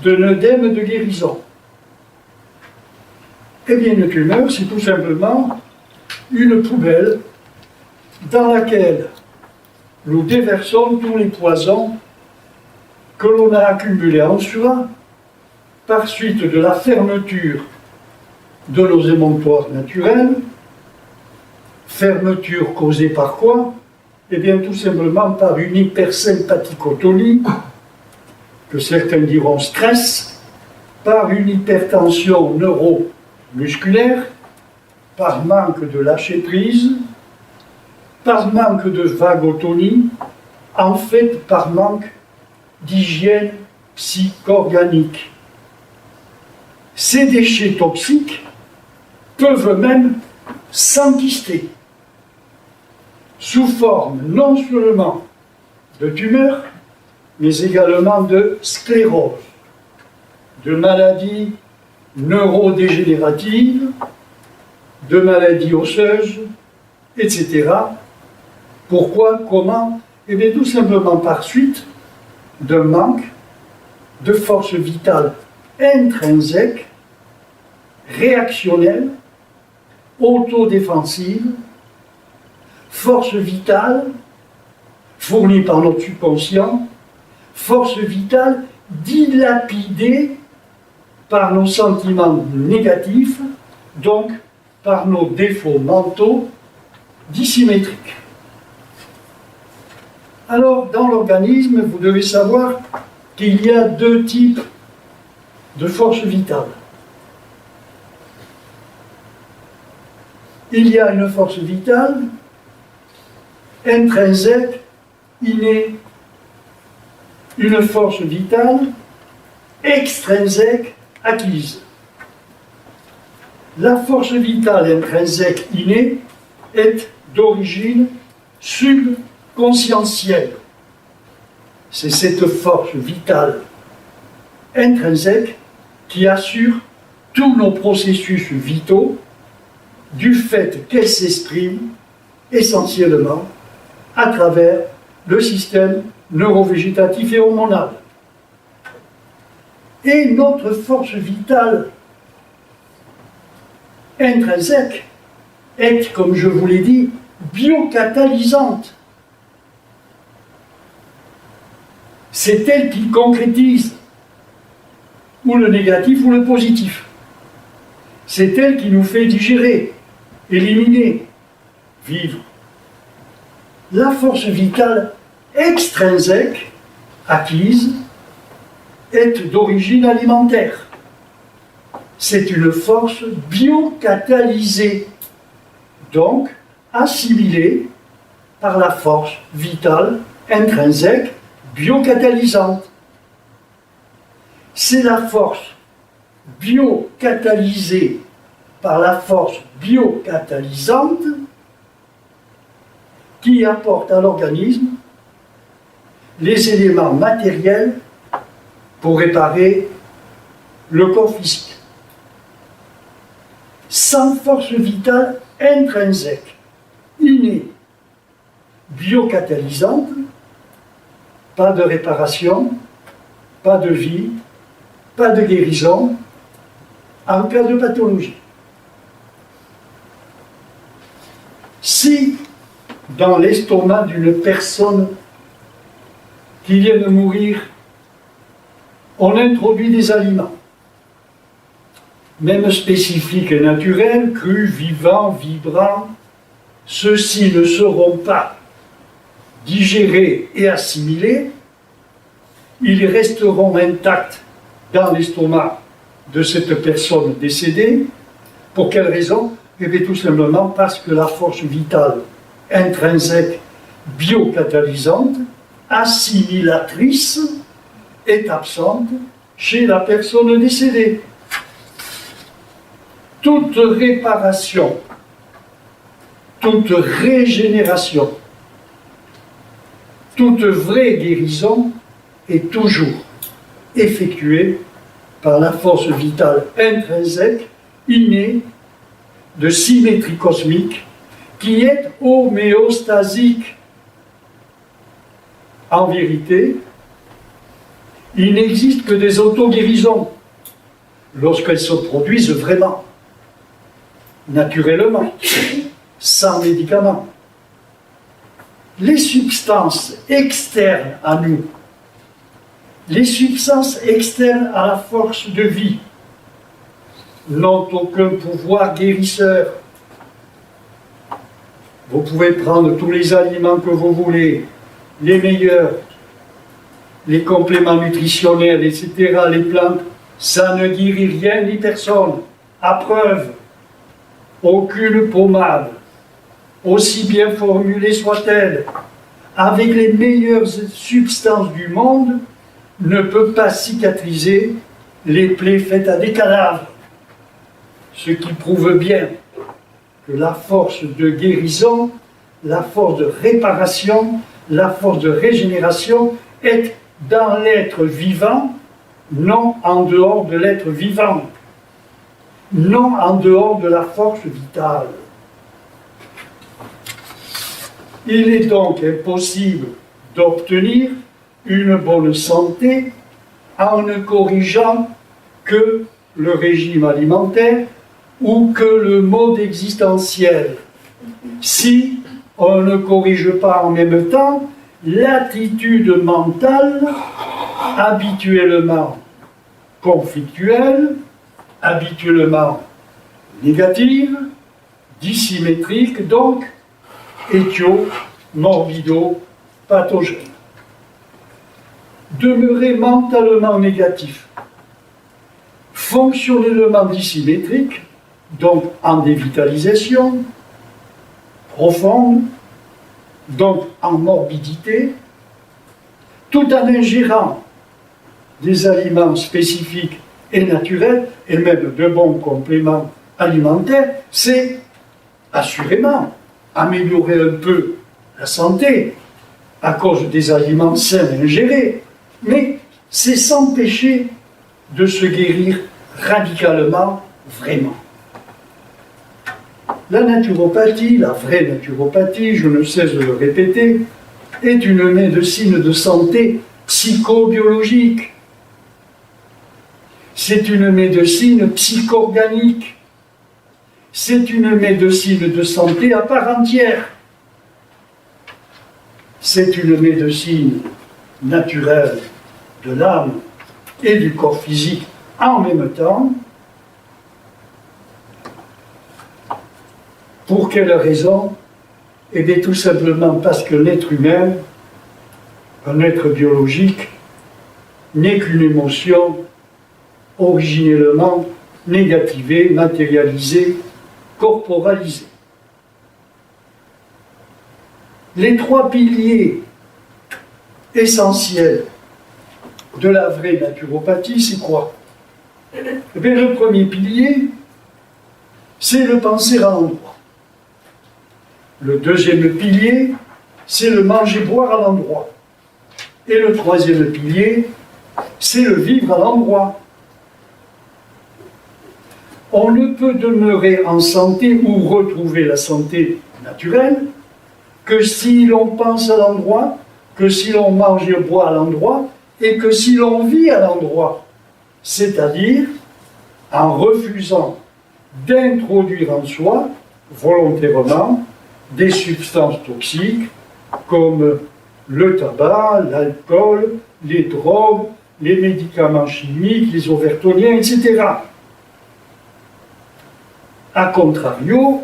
d'un œdème de guérison? Eh bien, une tumeur, c'est tout simplement une poubelle dans laquelle nous déversons tous les poisons que l'on a accumulés en soi par suite de la fermeture de nos émonctoires naturels. Fermeture causée par quoi? Eh bien, tout simplement par une hypersympathicotonie, que certains diront stress, par une hypertension neuromusculaire, par manque de lâcher prise, par manque de vagotonie, en fait par manque d'hygiène psychorganique. Ces déchets toxiques peuvent même s'enquister sous forme non seulement de tumeurs, mais également de sclérose, de maladies neurodégénératives, de maladies osseuses, etc. Pourquoi? Comment? Eh bien, tout simplement par suite d'un manque de force vitale intrinsèque, réactionnelle, autodéfensive, force vitale, fournie par notre subconscient, force vitale dilapidée par nos sentiments négatifs, donc par nos défauts mentaux dissymétriques. Alors, dans l'organisme, vous devez savoir qu'il y a deux types de force vitale. Il y a une force vitale intrinsèque, innée, une force vitale extrinsèque, acquise. La force vitale intrinsèque innée est d'origine subconscientielle. C'est cette force vitale intrinsèque qui assure tous nos processus vitaux du fait qu'elle s'exprime essentiellement à travers le système neurovégétatif et hormonal. Et notre force vitale intrinsèque est, comme je vous l'ai dit, biocatalysante. C'est elle qui concrétise ou le négatif ou le positif. C'est elle qui nous fait digérer, éliminer, vivre. La force vitale extrinsèque, acquise, est d'origine alimentaire. C'est une force biocatalysée, donc assimilée par la force vitale intrinsèque biocatalysante. C'est la force biocatalysée par la force biocatalysante qui apporte à l'organisme les éléments matériels pour réparer le corps physique. Sans force vitale intrinsèque, innée, biocatalysante, pas de réparation, pas de vie, pas de guérison en cas de pathologie. Si dans l'estomac d'une personne qui vient de mourir, on introduit des aliments, même spécifiques et naturels, crus, vivants, vibrants, ceux-ci ne seront pas digérés et assimilés, ils resteront intacts dans l'estomac de cette personne décédée. Pour quelle raison? Eh bien, tout simplement parce que la force vitale intrinsèque biocatalysante, assimilatrice, est absente chez la personne décédée. Toute réparation, toute régénération, toute vraie guérison est toujours effectuée par la force vitale intrinsèque, innée, de symétrie cosmique, qui est homéostasique. En vérité, il n'existe que des autoguérisons lorsqu'elles se produisent vraiment, naturellement, sans médicaments. Les substances externes à nous, les substances externes à la force de vie, n'ont aucun pouvoir guérisseur. Vous pouvez prendre tous les aliments que vous voulez, les meilleurs, les compléments nutritionnels, etc., les plantes, ça ne guérit rien ni personne. À preuve, aucune pommade, aussi bien formulée soit-elle, avec les meilleures substances du monde, ne peut pas cicatriser les plaies faites à des cadavres. Ce qui prouve bien que la force de guérison, la force de réparation, la force de régénération est dans l'être vivant, non en dehors de l'être vivant, non en dehors de la force vitale. Il est donc impossible d'obtenir une bonne santé en ne corrigeant que le régime alimentaire ou que le mode existentiel. Si on ne corrige pas en même temps l'attitude mentale habituellement conflictuelle, habituellement négative, dissymétrique, donc éthio-morbido-pathogène. Demeurer mentalement négatif, fonctionnellement dissymétrique, donc en dévitalisation profonde, donc en morbidité, tout en ingérant des aliments spécifiques et naturels, et même de bons compléments alimentaires, c'est assurément améliorer un peu la santé à cause des aliments sains ingérés, mais c'est s'empêcher de se guérir radicalement, vraiment. La naturopathie, la vraie naturopathie, je ne cesse de le répéter, est une médecine de santé psychobiologique. C'est une médecine psychorganique. C'est une médecine de santé à part entière. C'est une médecine naturelle de l'âme et du corps physique en même temps. Pour quelle raison? Eh bien, tout simplement parce que l'être humain, un être biologique, n'est qu'une émotion originellement négativée, matérialisée, corporalisée. Les trois piliers essentiels de la vraie naturopathie, c'est quoi? Eh bien, le premier pilier, c'est le penser à l'endroit. Le deuxième pilier, c'est le manger-boire à l'endroit. Et le troisième pilier, c'est le vivre à l'endroit. On ne peut demeurer en santé ou retrouver la santé naturelle que si l'on pense à l'endroit, que si l'on mange et boit à l'endroit, et que si l'on vit à l'endroit, c'est-à-dire en refusant d'introduire en soi, volontairement, des substances toxiques comme le tabac, l'alcool, les drogues, les médicaments chimiques, les overtoniens, etc. A contrario,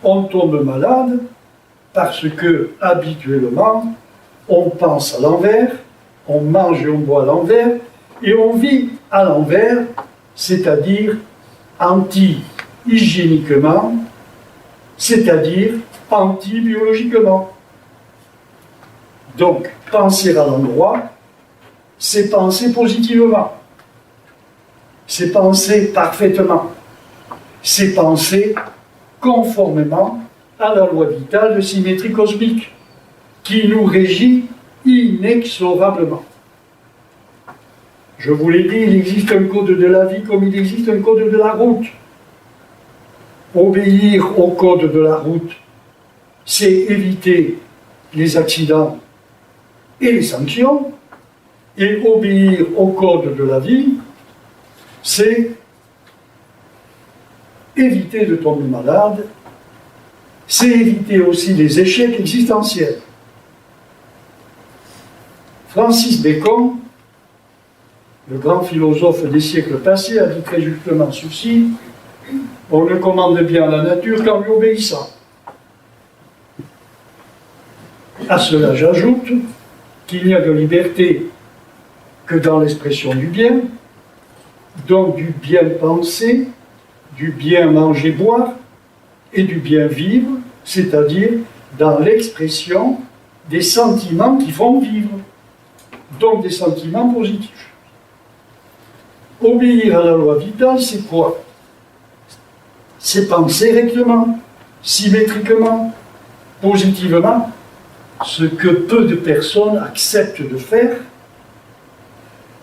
on tombe malade parce que, habituellement, on pense à l'envers, on mange et on boit à l'envers, et on vit à l'envers, c'est-à-dire anti-hygiéniquement, c'est-à-dire anti-biologiquement. Donc, penser à l'endroit, c'est penser positivement, c'est penser parfaitement, c'est penser conformément à la loi vitale de symétrie cosmique qui nous régit inexorablement. Je vous l'ai dit, il existe un code de la vie comme il existe un code de la route. Obéir au code de la route, c'est éviter les accidents et les sanctions, et obéir au code de la vie, c'est éviter de tomber malade, c'est éviter aussi les échecs existentiels. Francis Bacon, le grand philosophe des siècles passés, a dit très justement ceci: on ne commande bien la nature qu'en lui obéissant. À cela, j'ajoute qu'il n'y a de liberté que dans l'expression du bien, donc du bien penser, du bien manger-boire et du bien vivre, c'est-à-dire dans l'expression des sentiments qui font vivre, donc des sentiments positifs. Obéir à la loi vitale, c'est quoi? C'est penser rectement, symétriquement, positivement, ce que peu de personnes acceptent de faire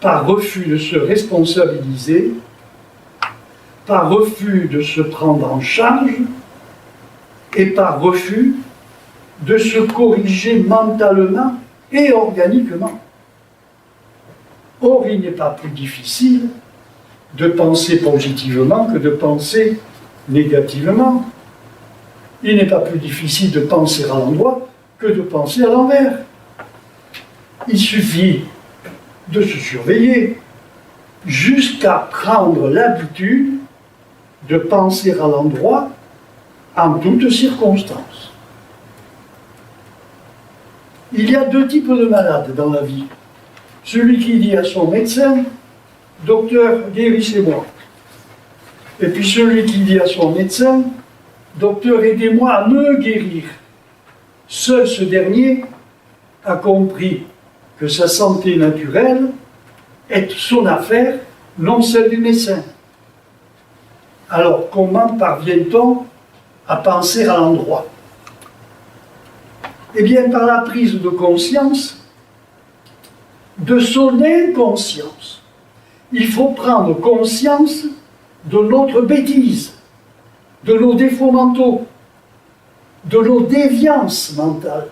par refus de se responsabiliser, par refus de se prendre en charge et par refus de se corriger mentalement et organiquement. Or, il n'est pas plus difficile de penser positivement que de penser négativement. Il n'est pas plus difficile de penser à l'endroit que de penser à l'envers. Il suffit de se surveiller jusqu'à prendre l'habitude de penser à l'endroit en toutes circonstances. Il y a deux types de malades dans la vie. Celui qui dit à son médecin, « Docteur, guérissez-moi ». Et puis celui qui dit à son médecin, « Docteur, aidez-moi à me guérir ». Seul ce dernier a compris que sa santé naturelle est son affaire, non celle du médecin. Alors, comment parvient-on à penser à l'endroit? Eh bien, par la prise de conscience de son inconscience. Il faut prendre conscience de notre bêtise, de nos défauts mentaux, de nos déviances mentales.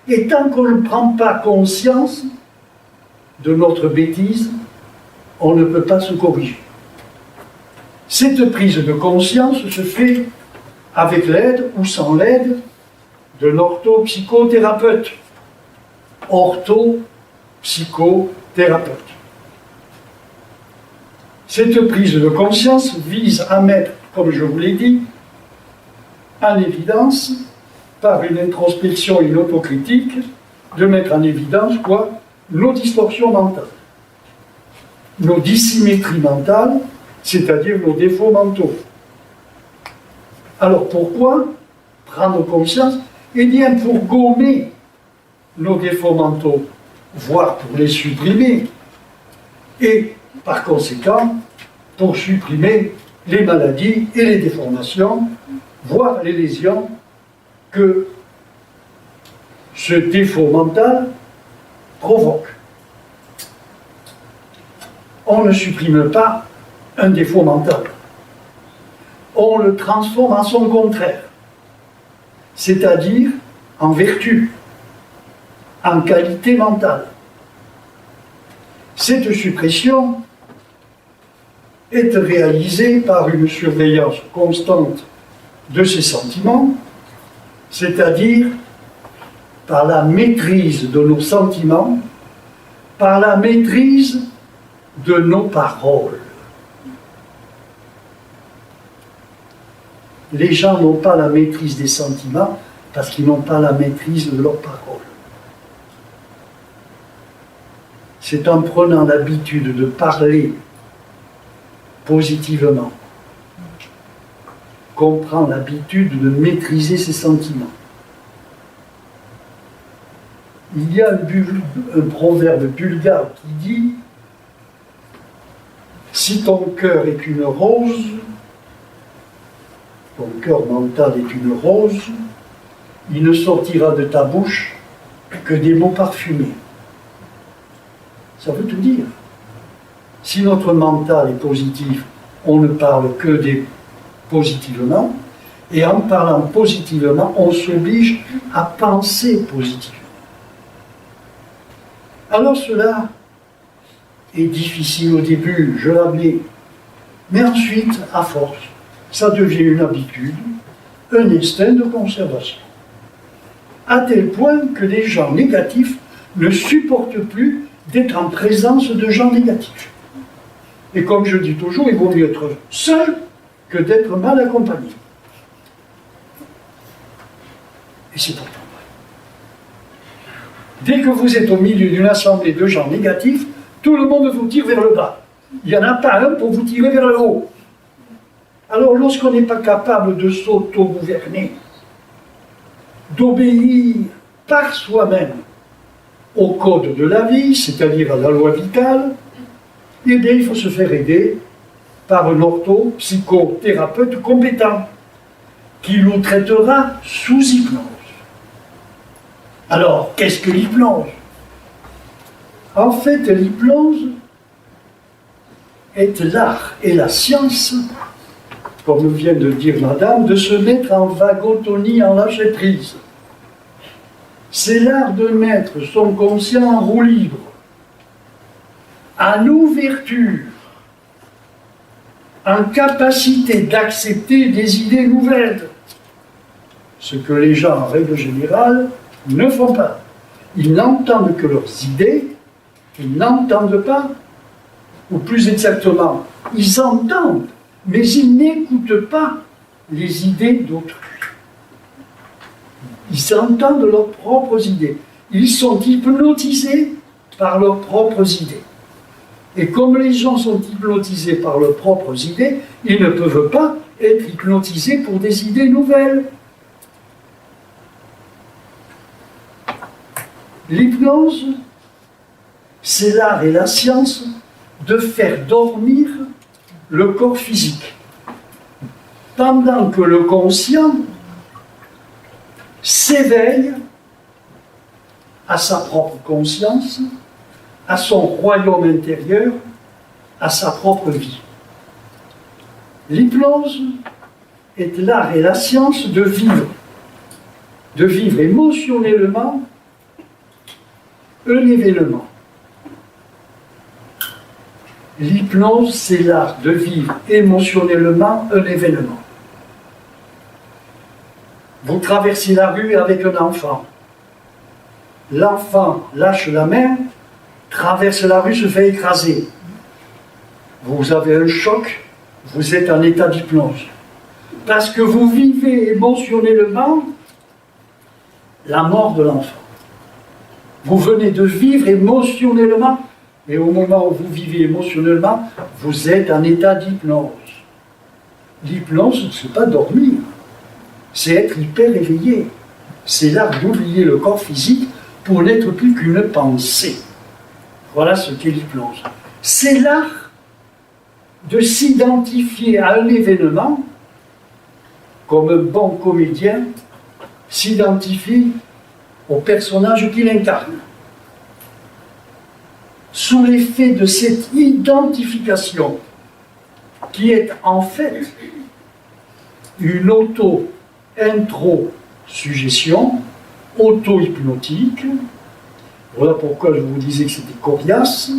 Et tant qu'on ne prend pas conscience de notre bêtise, on ne peut pas se corriger. Cette prise de conscience se fait avec l'aide ou sans l'aide d'un orthopsychothérapeute. Orthopsychothérapeute. Cette prise de conscience vise à mettre, comme je vous l'ai dit, en évidence, par une introspection et une autocritique, de mettre en évidence quoi? Nos distorsions mentales, nos dissymétries mentales, c'est-à-dire nos défauts mentaux. Alors pourquoi prendre conscience? Eh bien pour gommer nos défauts mentaux, voire pour les supprimer, et par conséquent pour supprimer les maladies et les déformations, voire les lésions que ce défaut mental provoque. On ne supprime pas un défaut mental. On le transforme en son contraire, c'est-à-dire en vertu, en qualité mentale. Cette suppression est réalisée par une surveillance constante de ses sentiments, c'est-à-dire par la maîtrise de nos sentiments, par la maîtrise de nos paroles. Les gens n'ont pas la maîtrise des sentiments parce qu'ils n'ont pas la maîtrise de leurs paroles. C'est en prenant l'habitude de parler positivement qu'on prend l'habitude de maîtriser ses sentiments. Il y a un proverbe bulgare qui dit « Si ton cœur est une rose, ton cœur mental est une rose, il ne sortira de ta bouche que des mots parfumés. » Ça veut tout dire. Si notre mental est positif, on ne parle que positivement, et en parlant positivement, on s'oblige à penser positivement. Alors cela est difficile au début, je l'admets, mais ensuite, à force, ça devient une habitude, un instinct de conservation. À tel point que les gens négatifs ne supportent plus d'être en présence de gens négatifs. Et comme je dis toujours, il vaut mieux être seul que d'être mal accompagné. Et c'est pourtant vrai. Dès que vous êtes au milieu d'une assemblée de gens négatifs, tout le monde vous tire vers le bas. Il n'y en a pas un pour vous tirer vers le haut. Alors lorsqu'on n'est pas capable de s'auto-gouverner, d'obéir par soi-même au code de la vie, c'est-à-dire à la loi vitale, eh bien il faut se faire aider par un orthopsychothérapeute compétent qui nous traitera sous hypnose. Alors, qu'est-ce que l'hypnose? En fait, l'hypnose est l'art et la science, comme vient de dire madame, de se mettre en vagotonie, en lâcher prise. C'est l'art de mettre son conscient en roue libre, en ouverture, en capacité d'accepter des idées nouvelles, ce que les gens, en règle générale, ne font pas. Ils n'entendent que leurs idées, ils n'entendent pas, ou plus exactement, ils entendent, mais ils n'écoutent pas les idées d'autrui. Ils entendent leurs propres idées. Ils sont hypnotisés par leurs propres idées. Et comme les gens sont hypnotisés par leurs propres idées, ils ne peuvent pas être hypnotisés pour des idées nouvelles. L'hypnose, c'est l'art et la science de faire dormir le corps physique, pendant que le conscient s'éveille à sa propre conscience, à son royaume intérieur, à sa propre vie. L'hypnose est l'art et la science de vivre émotionnellement un événement. L'hypnose, c'est l'art de vivre émotionnellement un événement. Vous traversez la rue avec un enfant. L'enfant lâche la main, traverse la rue, se fait écraser. Vous avez un choc, vous êtes en état d'hypnose. Parce que vous vivez émotionnellement la mort de l'enfant. Vous venez de vivre émotionnellement, et au moment où vous vivez émotionnellement, vous êtes en état d'hypnose. L'hypnose, ce n'est pas dormir, c'est être hyper éveillé. C'est l'art d'oublier le corps physique pour n'être plus qu'une pensée. Voilà ce qu'est l'hypnose. C'est l'art de s'identifier à un événement, comme un bon comédien s'identifie au personnage qu'il incarne. Sous l'effet de cette identification, qui est en fait une auto-intro-suggestion, auto-hypnotique. Voilà pourquoi je vous disais que c'était coriace.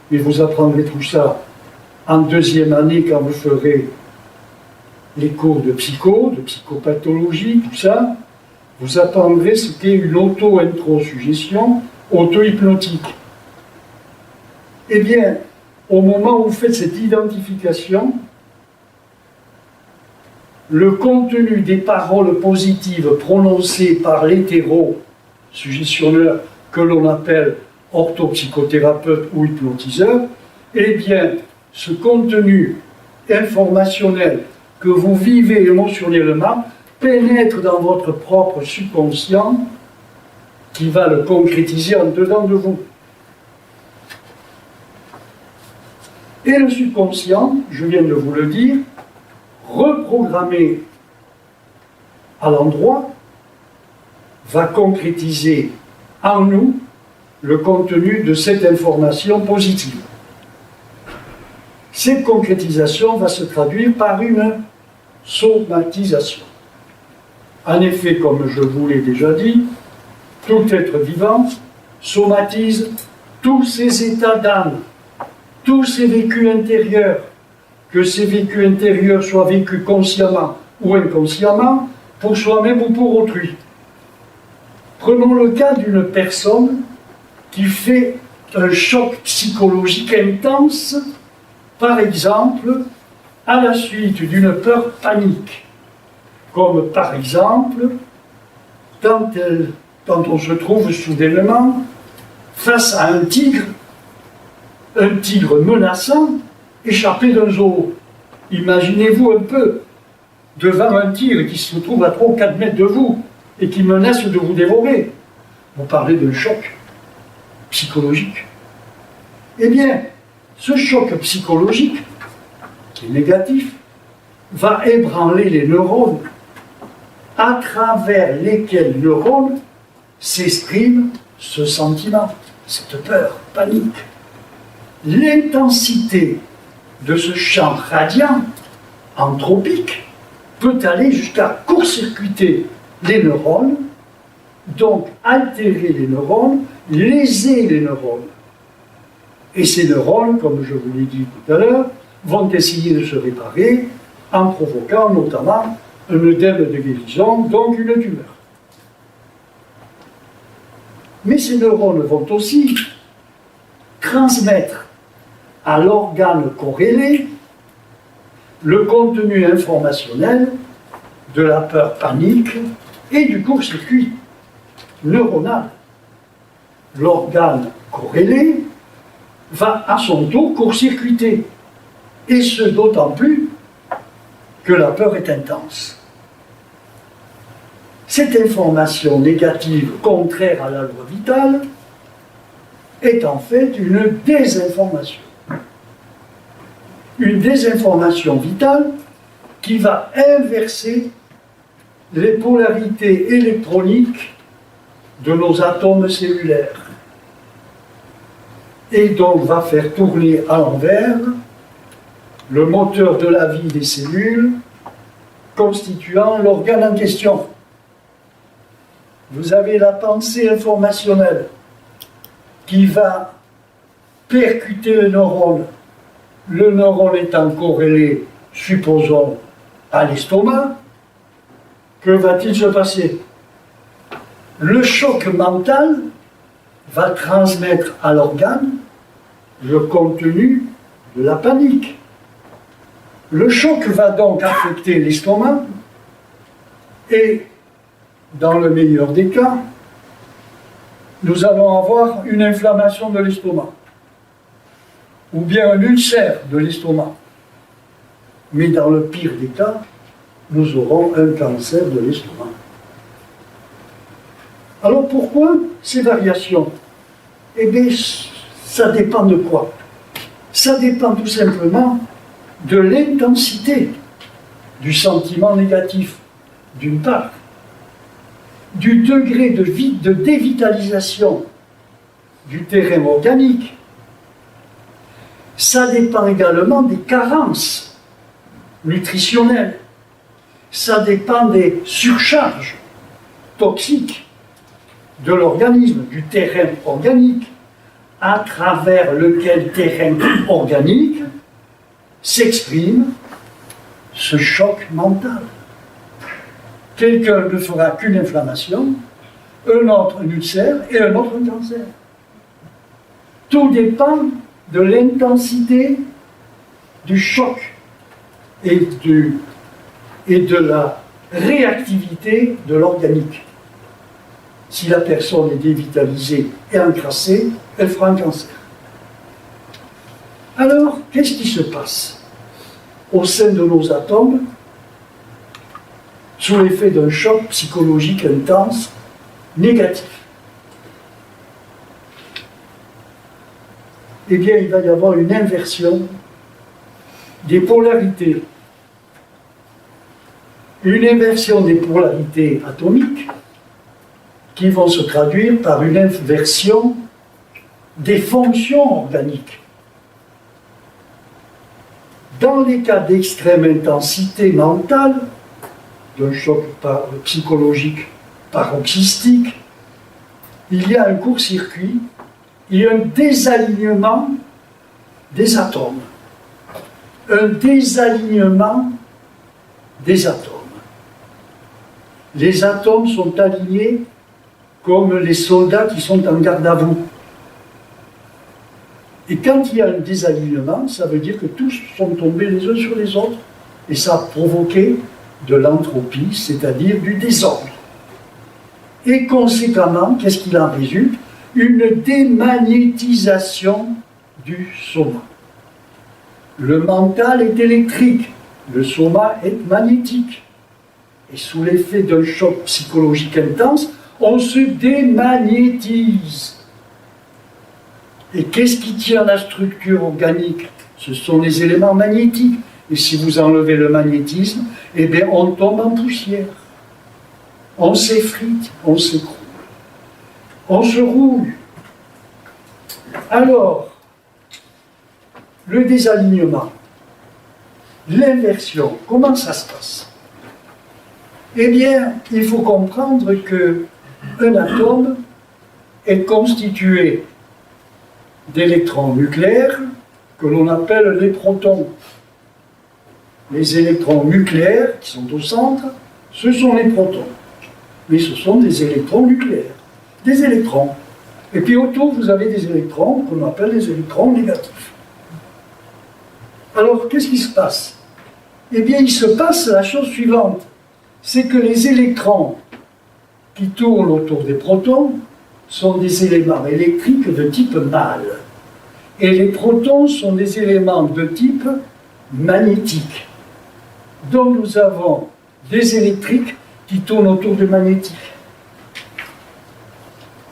Mais vous apprendrez tout ça en deuxième année quand vous ferez les cours de psychopathologie, tout ça. Vous apprendrez ce qu'est une auto-intro-suggestion auto-hypnotique. Eh bien, au moment où vous faites cette identification, le contenu des paroles positives prononcées par l'hétéro-suggestionneur que l'on appelle orthopsychothérapeute ou hypnotiseur, eh bien, ce contenu informationnel que vous vivez émotionnellement pénètre dans votre propre subconscient qui va le concrétiser en dedans de vous. Et le subconscient, je viens de vous le dire, reprogrammé à l'endroit, va concrétiser en nous le contenu de cette information positive. Cette concrétisation va se traduire par une somatisation. En effet, comme je vous l'ai déjà dit, tout être vivant somatise tous ses états d'âme, tous ses vécus intérieurs, que ces vécus intérieurs soient vécus consciemment ou inconsciemment, pour soi-même ou pour autrui. Prenons le cas d'une personne qui fait un choc psychologique intense, par exemple, à la suite d'une peur panique, comme par exemple, quand on se trouve soudainement face à un tigre menaçant, échappé d'un zoo. Imaginez-vous un peu, devant un tigre qui se trouve à 3 ou 4 mètres de vous et qui menace de vous dévorer. Vous parlez d'un choc psychologique. Eh bien, ce choc psychologique, qui est négatif, va ébranler les neurones, à travers lesquels neurones s'exprime ce sentiment, cette peur, panique. L'intensité de ce champ radiant, anthropique, peut aller jusqu'à court-circuiter les neurones, donc altérer les neurones, léser les neurones. Et ces neurones, comme je vous l'ai dit tout à l'heure, vont essayer de se réparer en provoquant notamment un œdème de guérison, donc une tumeur. Mais ces neurones vont aussi transmettre à l'organe corrélé le contenu informationnel de la peur panique et du court-circuit neuronal. L'organe corrélé va à son tour court-circuiter, et ce d'autant plus que la peur est intense. Cette information négative contraire à la loi vitale est en fait une désinformation. Une désinformation vitale qui va inverser les polarités électroniques de nos atomes cellulaires et donc va faire tourner à l'envers le moteur de la vie des cellules constituant l'organe en question. Vous avez la pensée informationnelle qui va percuter le neurone étant corrélé, supposons, à l'estomac. Que va-t-il se passer? Le choc mental va transmettre à l'organe le contenu de la panique. Le choc va donc affecter l'estomac et, dans le meilleur des cas, nous allons avoir une inflammation de l'estomac ou bien un ulcère de l'estomac. Mais dans le pire des cas, nous aurons un cancer de l'estomac. Alors pourquoi ces variations? Eh bien, ça dépend de quoi? Ça dépend tout simplement de l'intensité du sentiment négatif, d'une part, du degré de dévitalisation du terrain organique. Ça dépend également des carences nutritionnelles. Ça dépend des surcharges toxiques de l'organisme, du terrain organique, à travers lequel terrain organique s'exprime ce choc mental. Quelqu'un ne fera qu'une inflammation, un autre un ulcère et un autre un cancer. Tout dépend de l'intensité du choc et de la réactivité de l'organique. Si la personne est dévitalisée et encrassée, elle fera un cancer. Alors, qu'est-ce qui se passe au sein de nos atomes sous l'effet d'un choc psychologique intense, négatif? Eh bien, il va y avoir une inversion des polarités. Une inversion des polarités atomiques qui vont se traduire par une inversion des fonctions organiques. Dans les cas d'extrême intensité mentale, d'un choc psychologique paroxystique, il y a un court-circuit et un désalignement des atomes. Un désalignement des atomes. Les atomes sont alignés comme les soldats qui sont en garde à vous. Et quand il y a un désalignement, ça veut dire que tous sont tombés les uns sur les autres, et ça a provoqué de l'entropie, c'est-à-dire du désordre. Et conséquemment, qu'est-ce qu'il en résulte? Une démagnétisation du soma. Le mental est électrique, le soma est magnétique. Et sous l'effet d'un choc psychologique intense, on se démagnétise. Et qu'est-ce qui tient la structure organique? Ce sont les éléments magnétiques. Et si vous enlevez le magnétisme, eh bien on tombe en poussière. On s'effrite, on s'écroule. On se rouille. Alors, le désalignement, l'inversion, comment ça se passe? Eh bien, il faut comprendre qu'un atome est constitué d'électrons nucléaires que l'on appelle les protons. Les électrons nucléaires qui sont au centre, ce sont les protons. Mais ce sont des électrons nucléaires. Des électrons. Et puis autour, vous avez des électrons qu'on appelle les électrons négatifs. Alors, qu'est-ce qui se passe? Eh bien, il se passe la chose suivante. C'est que les électrons qui tournent autour des protons sont des éléments électriques de type mâle. Et les protons sont des éléments de type magnétique. Donc nous avons des électriques qui tournent autour du magnétique.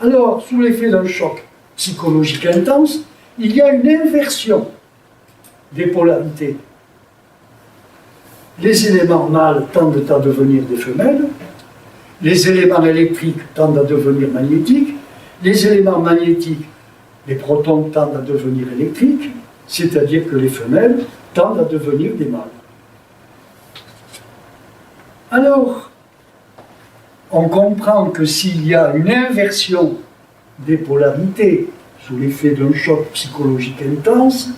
Alors, sous l'effet d'un choc psychologique intense, il y a une inversion des polarités. Les éléments mâles tendent à devenir des femelles, les éléments électriques tendent à devenir magnétiques, les éléments magnétiques, les protons tendent à devenir électriques, c'est-à-dire que les femelles tendent à devenir des mâles. Alors, on comprend que s'il y a une inversion des polarités sous l'effet d'un choc psychologique intense,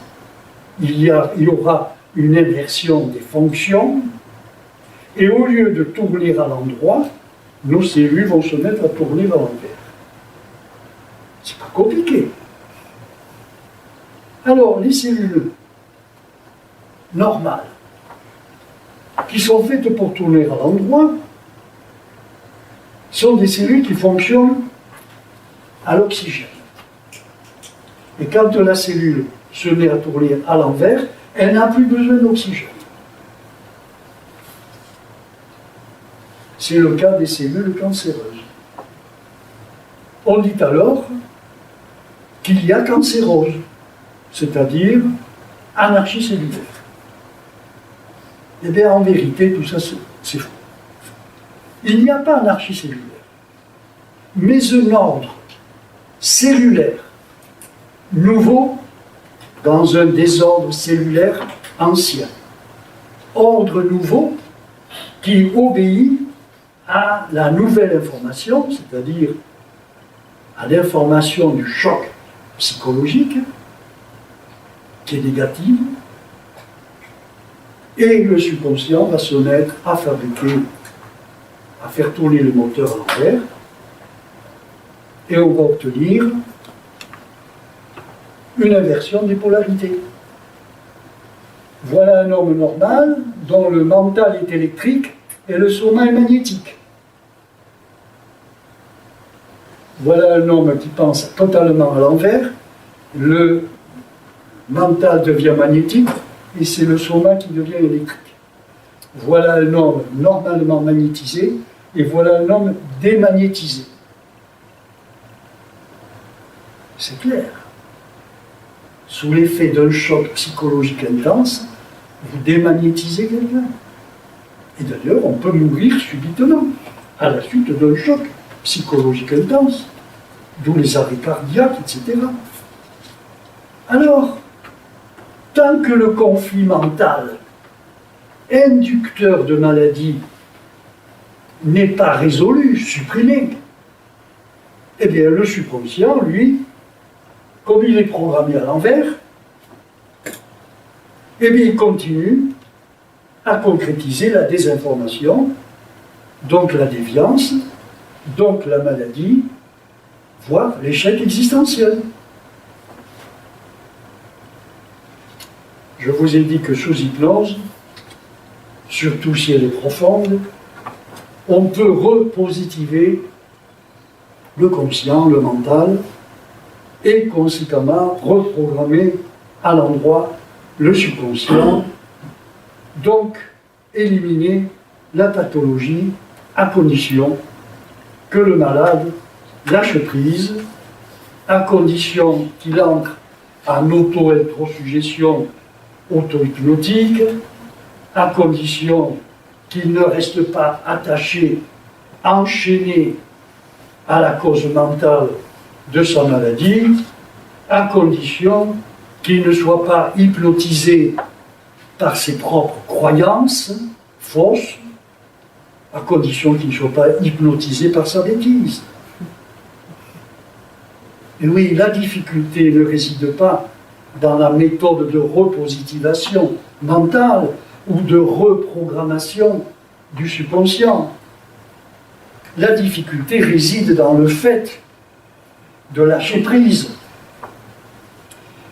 il y aura une inversion des fonctions, et au lieu de tourner à l'endroit, nos cellules vont se mettre à tourner à l'envers. C'est pas compliqué. Alors, les cellules normales, qui sont faites pour tourner à l'endroit, sont des cellules qui fonctionnent à l'oxygène. Et quand la cellule se met à tourner à l'envers, elle n'a plus besoin d'oxygène. C'est le cas des cellules cancéreuses. On dit alors qu'il y a cancérose, c'est-à-dire anarchie cellulaire. Eh bien, en vérité, tout ça, c'est faux. Il n'y a pas anarchie cellulaire, mais un ordre cellulaire nouveau dans un désordre cellulaire ancien. Ordre nouveau qui obéit à la nouvelle information, c'est-à-dire à l'information du choc psychologique, qui est négative, et le subconscient va se mettre à fabriquer, à faire tourner le moteur à l'envers, et on va obtenir une inversion des polarités. Voilà un homme normal dont le mental est électrique et le soma est magnétique. Voilà un homme qui pense totalement à l'envers, le mental devient magnétique et c'est le soma qui devient électrique. Voilà un homme normalement magnétisé et voilà un homme démagnétisé. C'est clair. Sous l'effet d'un choc psychologique intense, vous démagnétisez quelqu'un. Et d'ailleurs, on peut mourir subitement, à la suite d'un choc psychologique intense, d'où les arrêts cardiaques, etc. Alors, tant que le conflit mental, inducteur de maladie, n'est pas résolu, supprimé, eh bien le subconscient, lui, comme il est programmé à l'envers, eh bien il continue à concrétiser la désinformation, donc la déviance, donc la maladie, voire l'échec existentiel. Je vous ai dit que sous hypnose, surtout si elle est profonde, on peut repositiver le conscient, le mental, et conséquemment reprogrammer à l'endroit le subconscient, donc éliminer la pathologie à condition que le malade lâche prise, à condition qu'il entre en auto-introsuggestion auto-hypnotique, à condition qu'il ne reste pas attaché, enchaîné à la cause mentale de sa maladie, à condition qu'il ne soit pas hypnotisé par ses propres croyances fausses, à condition qu'il ne soit pas hypnotisé par sa bêtise. Et oui, la difficulté ne réside pas dans la méthode de repositivation mentale ou de reprogrammation du subconscient. La difficulté réside dans le fait de lâcher prise,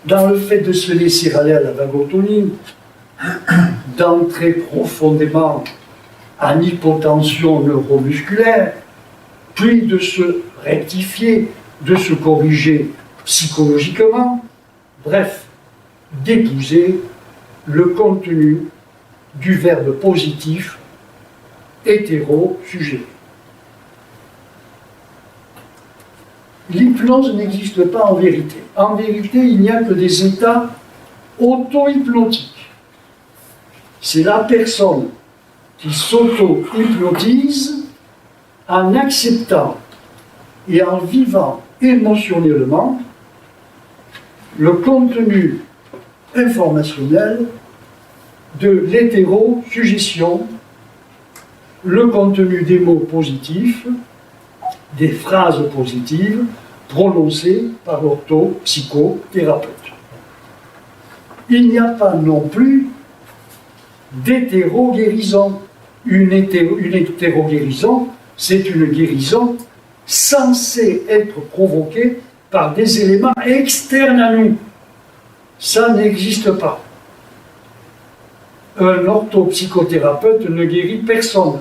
dans le fait de se laisser aller à la vagotonie, d'entrer profondément en hypotension neuromusculaire, puis de se rectifier, de se corriger psychologiquement, bref, d'épouser le contenu du verbe positif hétéro-sujet. L'hypnose n'existe pas en vérité. En vérité, il n'y a que des états auto-hypnotiques. C'est la personne qui s'auto-hypnotise en acceptant et en vivant émotionnellement le contenu informationnel de l'hétéro-suggestion, le contenu des mots positifs, des phrases positives prononcées par l'orthopsychothérapeute. Il n'y a pas non plus d'hétéro-guérison. Une hétéro-guérison, c'est une guérison censée être provoquée par des éléments externes à nous. Ça n'existe pas. Un orthopsychothérapeute ne guérit personne.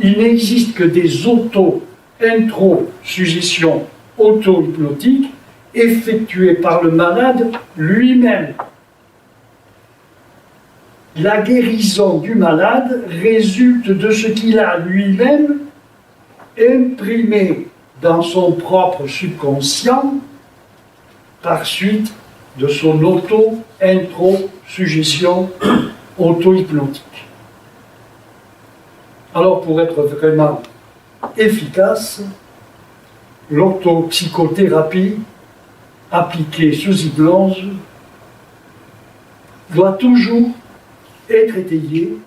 Il n'existe que des auto-intro-suggestions auto-hypnotiques effectuées par le malade lui-même. La guérison du malade résulte de ce qu'il a lui-même imprimé dans son propre subconscient par suite de son auto-intro-suggestion auto-hypnotique. Alors, pour être vraiment efficace, l'orthopsychothérapie appliquée sous hypnose doit toujours être étayée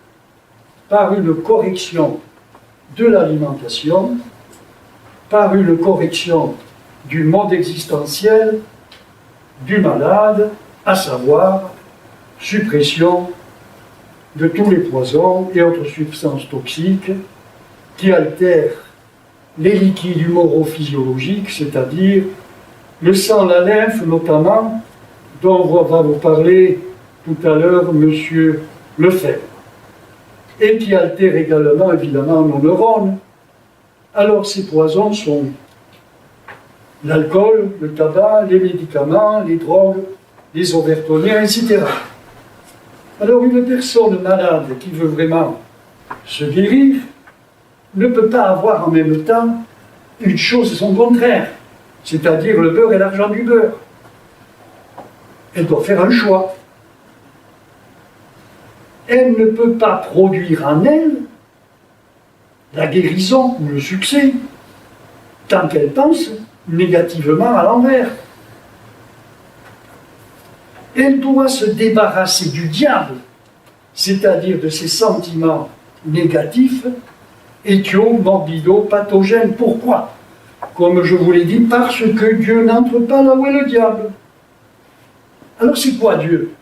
par une correction de l'alimentation, par une correction du mode existentiel du malade, à savoir suppression de tous les poisons et autres substances toxiques qui altèrent les liquides humoro-physiologiques, c'est-à-dire le sang, la lymphe notamment, dont va vous parler tout à l'heure M. Lefebvre, et qui altèrent également évidemment nos neurones. Alors ces poisons sont l'alcool, le tabac, les médicaments, les drogues, les overtoniens, etc. Alors une personne malade qui veut vraiment se guérir ne peut pas avoir en même temps une chose et son contraire, c'est-à-dire le beurre et l'argent du beurre. Elle doit faire un choix. Elle ne peut pas produire en elle la guérison ou le succès tant qu'elle pense négativement à l'envers. Elle doit se débarrasser du diable, c'est-à-dire de ses sentiments négatifs, éthio-morbido-pathogènes. Pourquoi? Comme je vous l'ai dit, parce que Dieu n'entre pas là où est le diable. Alors c'est quoi Dieu?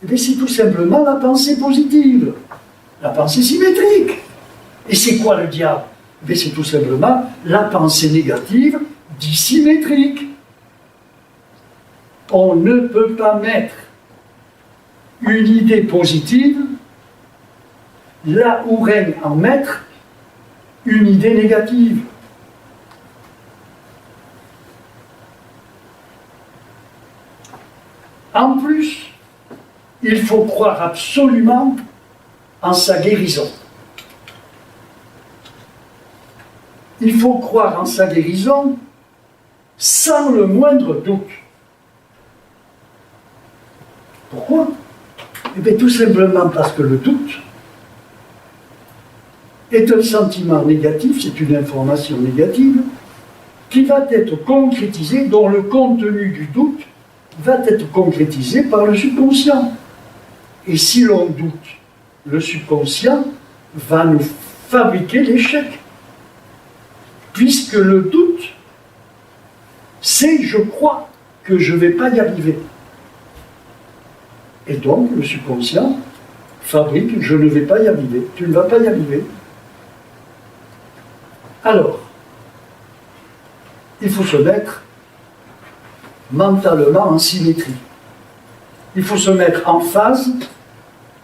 Eh bien, c'est tout simplement la pensée positive, la pensée symétrique. Et c'est quoi le diable? Eh bien, c'est tout simplement la pensée négative dissymétrique. On ne peut pas mettre une idée positive là où règne en maître une idée négative. En plus, il faut croire absolument en sa guérison. Il faut croire en sa guérison sans le moindre doute. Pourquoi? Eh bien, tout simplement parce que le doute est un sentiment négatif, c'est une information négative, qui va être concrétisée, dont le contenu du doute va être concrétisé par le subconscient. Et si l'on doute, le subconscient va nous fabriquer l'échec. Puisque le doute, c'est je crois que je ne vais pas y arriver. Et donc le subconscient fabrique je ne vais pas y arriver, tu ne vas pas y arriver. Alors, il faut se mettre mentalement en symétrie. Il faut se mettre en phase,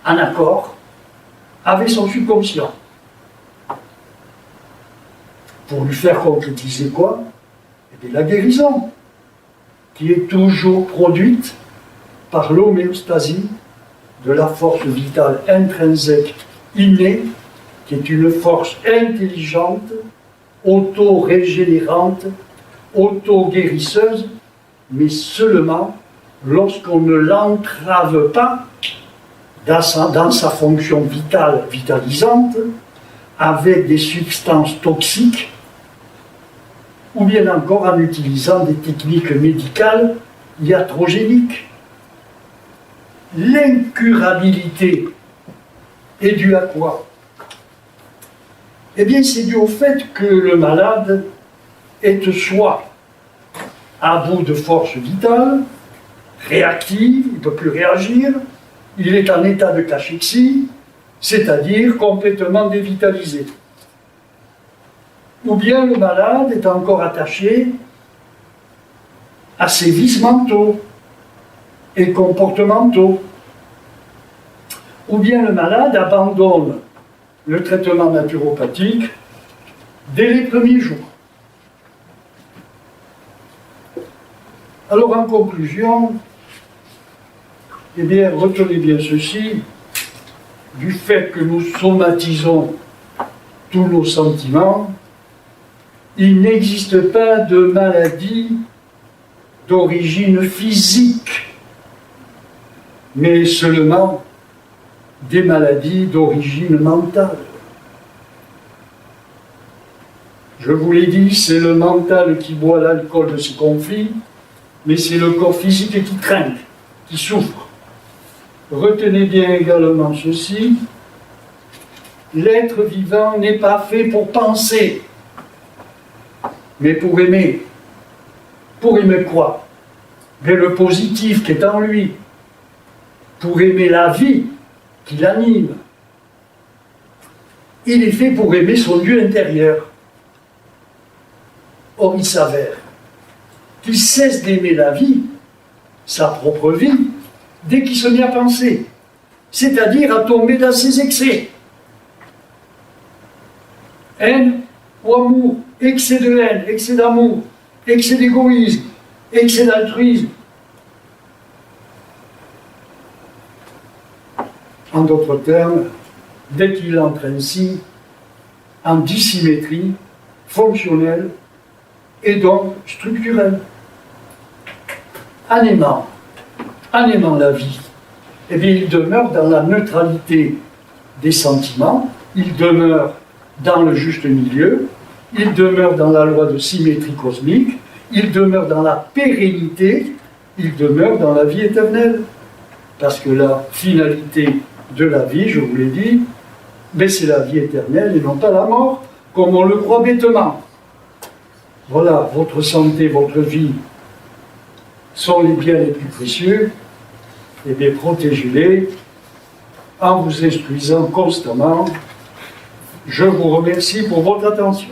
en accord, avec son subconscient. Pour lui faire concrétiser quoi? Eh bien, la guérison, qui est toujours produite par l'homéostasie de la force vitale intrinsèque innée, qui est une force intelligente, auto-régénérante, auto-guérisseuse, mais seulement lorsqu'on ne l'entrave pas dans sa fonction vitale, vitalisante, avec des substances toxiques, ou bien encore en utilisant des techniques médicales iatrogéniques. L'incurabilité est due à quoi? Eh bien, c'est dû au fait que le malade est soit à bout de force vitale, réactif, il ne peut plus réagir, il est en état de cachexie, c'est-à-dire complètement dévitalisé. Ou bien le malade est encore attaché à ses vices mentaux et comportementaux. Ou bien le malade abandonne le traitement naturopathique dès les premiers jours. Alors en conclusion, eh bien, retenez bien ceci, du fait que nous somatisons tous nos sentiments, il n'existe pas de maladie d'origine physique, mais seulement des maladies d'origine mentale. Je vous l'ai dit, c'est le mental qui boit l'alcool de ses conflits, mais c'est le corps physique qui trinque, qui souffre. Retenez bien également ceci, l'être vivant n'est pas fait pour penser, mais pour aimer. Pour aimer quoi? Mais le positif qui est en lui, pour aimer la vie qui l'anime. Il est fait pour aimer son Dieu intérieur. Or, il s'avère qu'il cesse d'aimer la vie, sa propre vie, dès qu'il se met à penser, c'est-à-dire à tomber dans ses excès. Haine ou amour, excès de haine, excès d'amour, excès d'égoïsme, excès d'altruisme. En d'autres termes, dès qu'il entre ainsi en dissymétrie fonctionnelle et donc structurelle. En aimant la vie, eh bien, il demeure dans la neutralité des sentiments, il demeure dans le juste milieu, il demeure dans la loi de symétrie cosmique, il demeure dans la pérennité, il demeure dans la vie éternelle. Parce que la finalité de la vie, je vous l'ai dit, mais c'est la vie éternelle et non pas la mort, comme on le croit bêtement. Voilà, votre santé, votre vie sont les biens les plus précieux, et bien protégez-les en vous instruisant constamment. Je vous remercie pour votre attention.